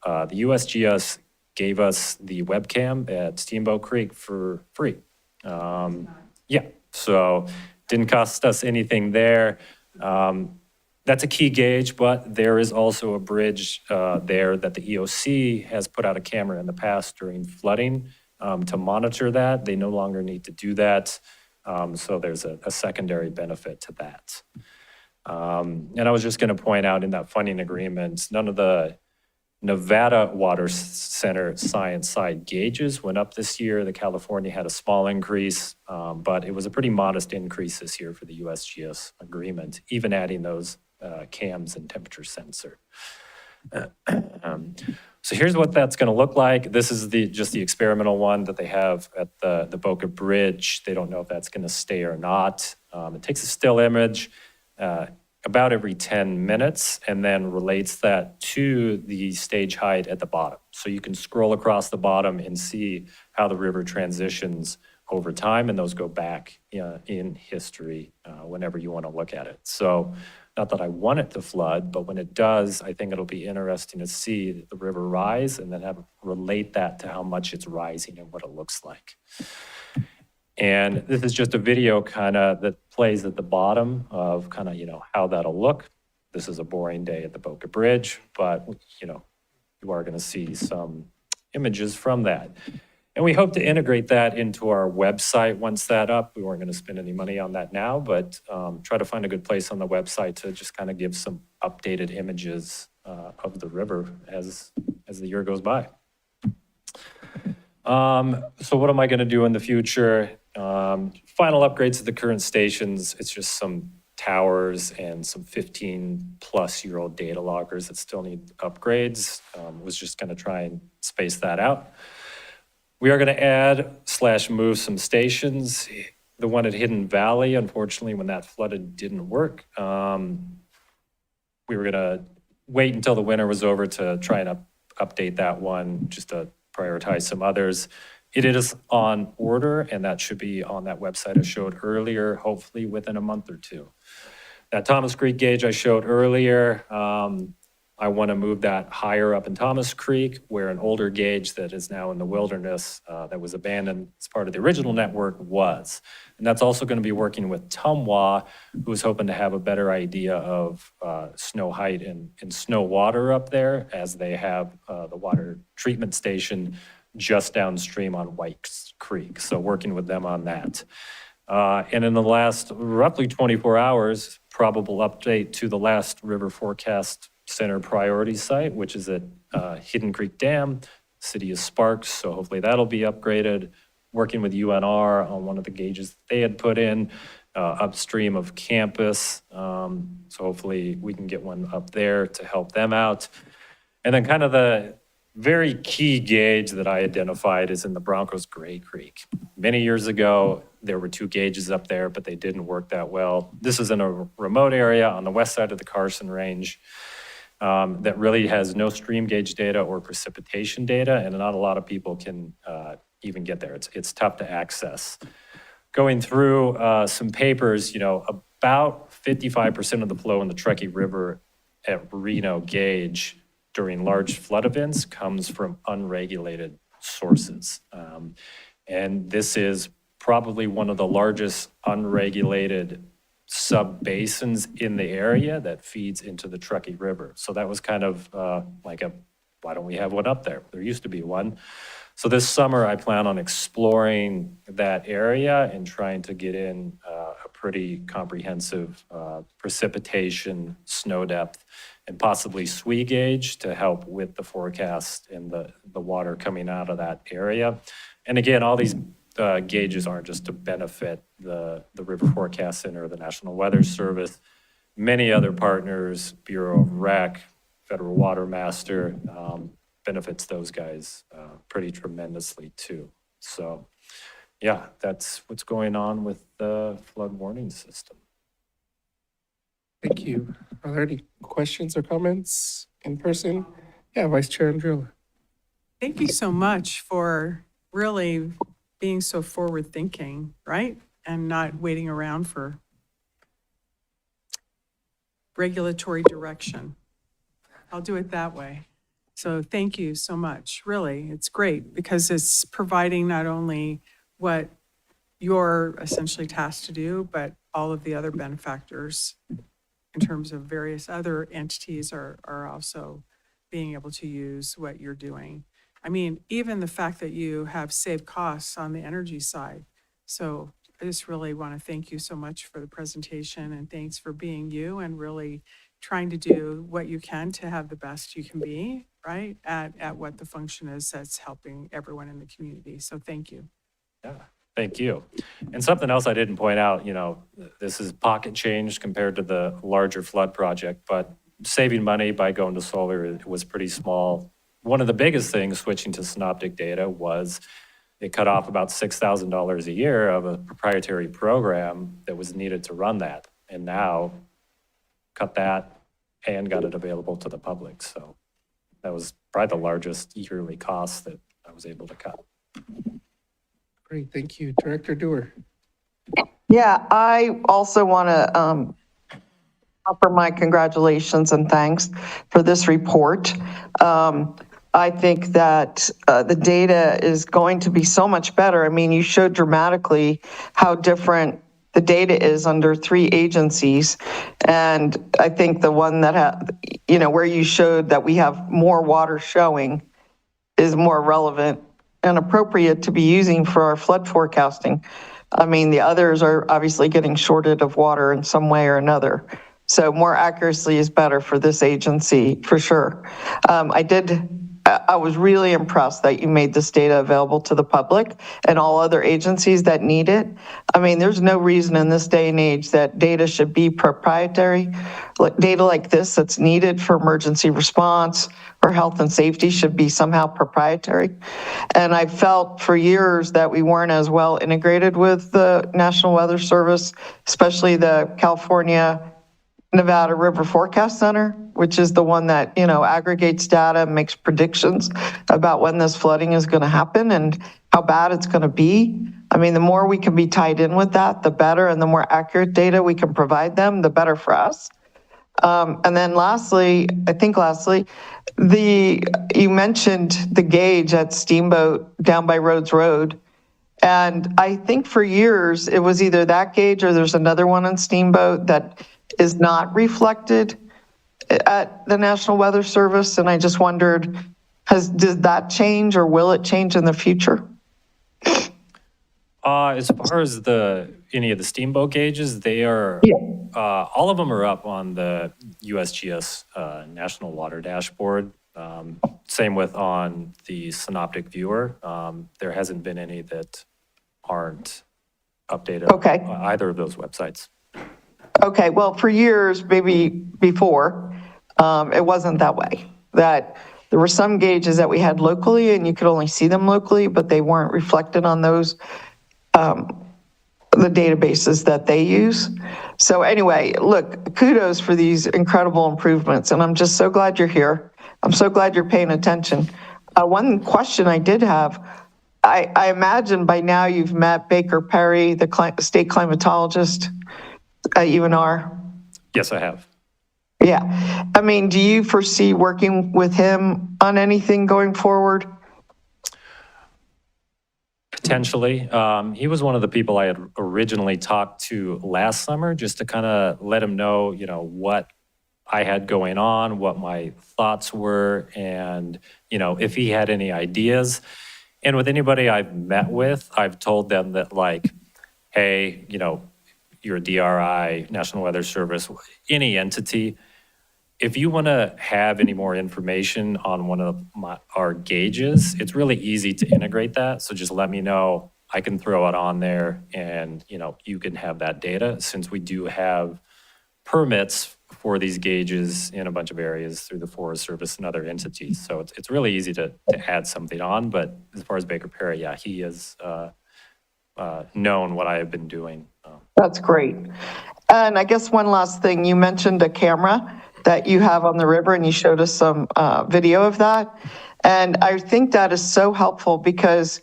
the USGS gave us the webcam at Steamboat Creek for free. Yeah, so didn't cost us anything there. That's a key gauge, but there is also a bridge there that the EOC has put out a camera in the past during flooding to monitor that. They no longer need to do that. So there's a secondary benefit to that. And I was just going to point out in that funding agreement, none of the Nevada Water Center science side gauges went up this year. The California had a small increase, but it was a pretty modest increase this year for the USGS agreement, even adding those cams and temperature sensor. So here's what that's going to look like. This is just the experimental one that they have at the Boca Bridge. They don't know if that's going to stay or not. It takes a still image about every 10 minutes and then relates that to the stage height at the bottom. So you can scroll across the bottom and see how the river transitions over time, and those go back in history whenever you want to look at it. So not that I want it to flood, but when it does, I think it'll be interesting to see the river rise and then relate that to how much it's rising and what it looks like. And this is just a video kind of that plays at the bottom of kind of, how that'll look. This is a boring day at the Boca Bridge, but, you are going to see some images from that. And we hope to integrate that into our website once that's up. We weren't going to spend any money on that now, but try to find a good place on the website to just kind of give some updated images of the river as the year goes by. So what am I going to do in the future? Final upgrades to the current stations. It's just some towers and some 15-plus-year-old data loggers that still need upgrades. Was just going to try and space that out. We are going to add/move some stations. The one at Hidden Valley, unfortunately, when that flooded, didn't work. We were going to wait until the winter was over to try and update that one, just to prioritize some others. It is on order, and that should be on that website I showed earlier, hopefully within a month or two. That Thomas Creek gauge I showed earlier, I want to move that higher up in Thomas Creek, where an older gauge that is now in the wilderness that was abandoned as part of the original network was. And that's also going to be working with TMWA, who's hoping to have a better idea of snow height and snow water up there, as they have the water treatment station just downstream on White Creek. So working with them on that. And in the last roughly 24 hours, probable update to the last River Forecast Center priority site, which is at Hidden Creek Dam, city of Sparks, so hopefully that'll be upgraded. Working with UNR on one of the gauges they had put in upstream of campus. So hopefully we can get one up there to help them out. And then kind of the very key gauge that I identified is in the Broncos Gray Creek. Many years ago, there were 2 gauges up there, but they didn't work that well. This is in a remote area on the west side of the Carson Range that really has no stream gauge data or precipitation data, and not a lot of people can even get there. It's tough to access. Going through some papers, about 55% of the flow in the Truckee River at Reno gauge during large flood events comes from unregulated sources. And this is probably one of the largest unregulated sub-basins in the area that feeds into the Truckee River. So that was kind of why don't we have one up there? There used to be one. So this summer, I plan on exploring that area and trying to get in a pretty comprehensive precipitation, snow depth, and possibly SWE gauge to help with the forecast and the water coming out of that area. And again, all these gauges aren't just to benefit the River Forecast Center or the National Weather Service. Many other partners, Bureau of Rec, Federal Water Master, benefits those guys pretty tremendously too. So yeah, that's what's going on with the flood warning system. Thank you. Are there any questions or comments in person? Yeah, Vice Chair Andriola. Thank you so much for really being so forward-thinking, right? And not waiting around for regulatory direction. I'll do it that way. So thank you so much. Really, it's great because it's providing not only what you're essentially tasked to do, but all of the other benefactors in terms of various other entities are also being able to use what you're doing. I mean, even the fact that you have saved costs on the energy side. So I just really want to thank you so much for the presentation, and thanks for being you and really trying to do what you can to have the best you can be, right, at what the function is that's helping everyone in the community. So thank you. Yeah, thank you. And something else I didn't point out, this is pocket change compared to the larger flood project, but saving money by going to solar was pretty small. One of the biggest things switching to synoptic data was it cut off about $6,000 a year of a proprietary program that was needed to run that. And now cut that and got it available to the public. So that was probably the largest yearly cost that I was able to cut. Great, thank you. Director Dewar. Yeah, I also want to offer my congratulations and thanks for this report. I think that the data is going to be so much better. I mean, you showed dramatically how different the data is under 3 agencies. And I think the one that, where you showed that we have more water showing is more relevant and appropriate to be using for our flood forecasting. I mean, the others are obviously getting shorted of water in some way or another. So more accuracy is better for this agency, for sure. I was really impressed that you made this data available to the public and all other agencies that need it. I mean, there's no reason in this day and age that data should be proprietary. Data like this that's needed for emergency response or health and safety should be somehow proprietary. And I felt for years that we weren't as well integrated with the National Weather Service, especially the California Nevada River Forecast Center, which is the one that, aggregates data and makes predictions about when this flooding is going to happen and how bad it's going to be. I mean, the more we can be tied in with that, the better, and the more accurate data we can provide them, the better for us. And then lastly, you mentioned the gauge at Steamboat down by Rhodes Road. And I think for years, it was either that gauge or there's another one on Steamboat that is not reflected at the National Weather Service. And I just wondered, does that change or will it change in the future? As far as any of the steamboat gauges, they are, Yeah. all of them are up on the USGS National Water Dashboard. Same with on the Synoptic Viewer. There hasn't been any that aren't updated Okay. on either of those websites. Okay, well, for years, maybe before, it wasn't that way. That there were some gauges that we had locally and you could only see them locally, but they weren't reflected on those, the databases that they use. So anyway, look, kudos for these incredible improvements, and I'm just so glad you're here. I'm so glad you're paying attention. One question I did have, I imagine by now you've met Baker Perry, the state climatologist at UNR. Yes, I have. Yeah. I mean, do you foresee working with him on anything going forward? Potentially. He was one of the people I had originally talked to last summer, just to kind of let him know, what I had going on, what my thoughts were, and, if he had any ideas. And with anybody I've met with, I've told them that, like, hey, you're a DRI, National Weather Service, any entity, if you want to have any more information on one of our gauges, it's really easy to integrate that. So just let me know. I can throw it on there and, you can have that data, since we do have permits for these gauges in a bunch of areas through the Forest Service and other entities. So it's really easy to add something on. But as far as Baker Perry, yeah, he has known what I have been doing. That's great. And I guess one last thing, you mentioned a camera that you have on the river, and you showed us some video of that. And I think that is so helpful, because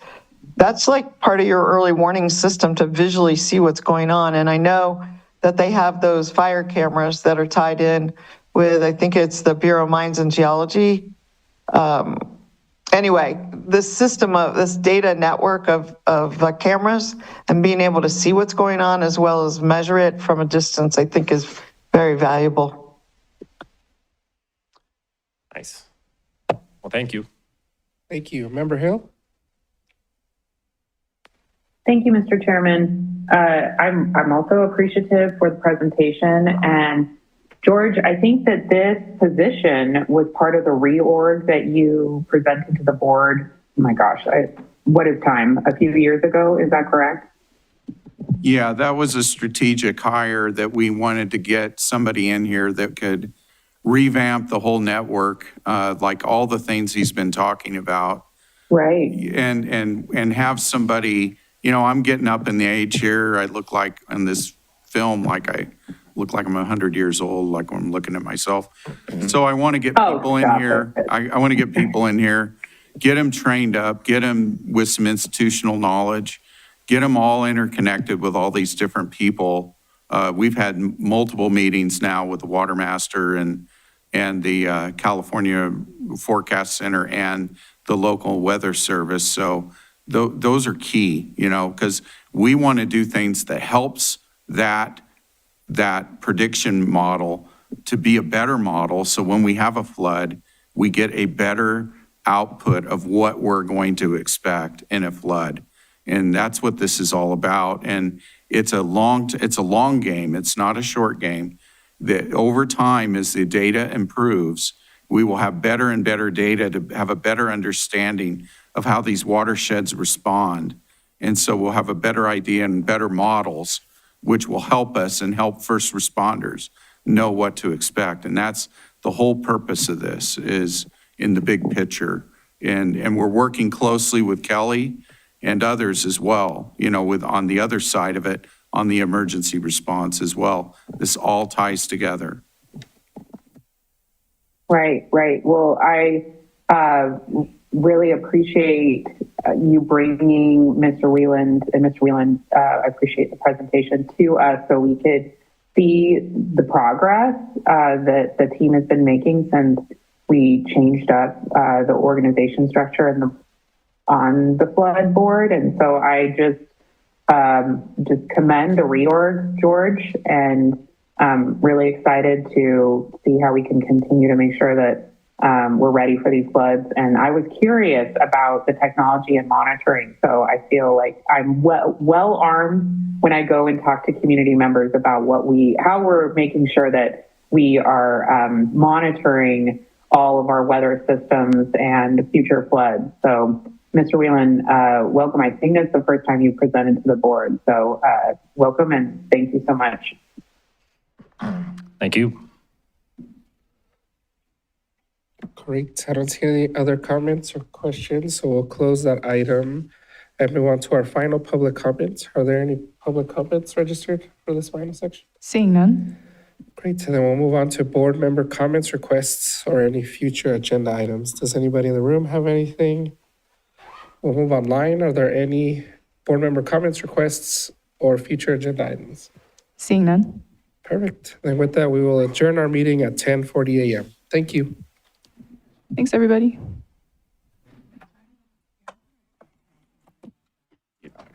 that's like part of your early warning system to visually see what's going on. And I know that they have those fire cameras that are tied in with, I think it's the Bureau of Mines and Geology. Anyway, this system of this data network of cameras and being able to see what's going on as well as measure it from a distance, I think is very valuable. Nice. Well, thank you. Thank you. Member Hill? Thank you, Mr. Chairman. I'm also appreciative for the presentation. And George, I think that this position was part of the reorg that you presented to the board. Oh my gosh, what is time? A few years ago, is that correct? Yeah, that was a strategic hire that we wanted to get somebody in here that could revamp the whole network, like all the things he's been talking about. Right. And have somebody, I'm getting up in the age here. I look like in this film, like I look like I'm 100 years old, like when I'm looking at myself. So I want to get people in here. I want to get people in here, get them trained up, get them with some institutional knowledge, get them all interconnected with all these different people. We've had multiple meetings now with the Water Master and the California Forecast Center and the local weather service. So those are key, because we want to do things that helps that prediction model to be a better model. So when we have a flood, we get a better output of what we're going to expect in a flood. And that's what this is all about. And it's a long game. It's not a short game. That over time, as the data improves, we will have better and better data to have a better understanding of how these watersheds respond. And so we'll have a better idea and better models, which will help us and help first responders know what to expect. And that's the whole purpose of this, is in the big picture. And we're working closely with Kelly and others as well, with on the other side of it, on the emergency response as well. This all ties together. Right. Well, I really appreciate you bringing Mr. Wieland, I appreciate the presentation to us so we could see the progress that the team has been making since we changed up the organization structure on the flood board. And so I just commend the reorg, George, and really excited to see how we can continue to make sure that we're ready for these floods. And I was curious about the technology and monitoring. So I feel like I'm well armed when I go and talk to community members about how we're making sure that we are monitoring all of our weather systems and future floods. So Mr. Whelan, welcome. I think that's the first time you presented to the board. So welcome and thank you so much. Thank you. Great. I don't see any other comments or questions, so we'll close that item and move on to our final public comments. Are there any public comments registered for this final section? Seeing none. Great. So then we'll move on to board member comments, requests, or any future agenda items. Does anybody in the room have anything? We'll move online. Are there any board member comments, requests, or future agenda items? Seeing none. Perfect. Then with that, we will adjourn our meeting at 10:40 a.m. Thank you. Thanks, everybody.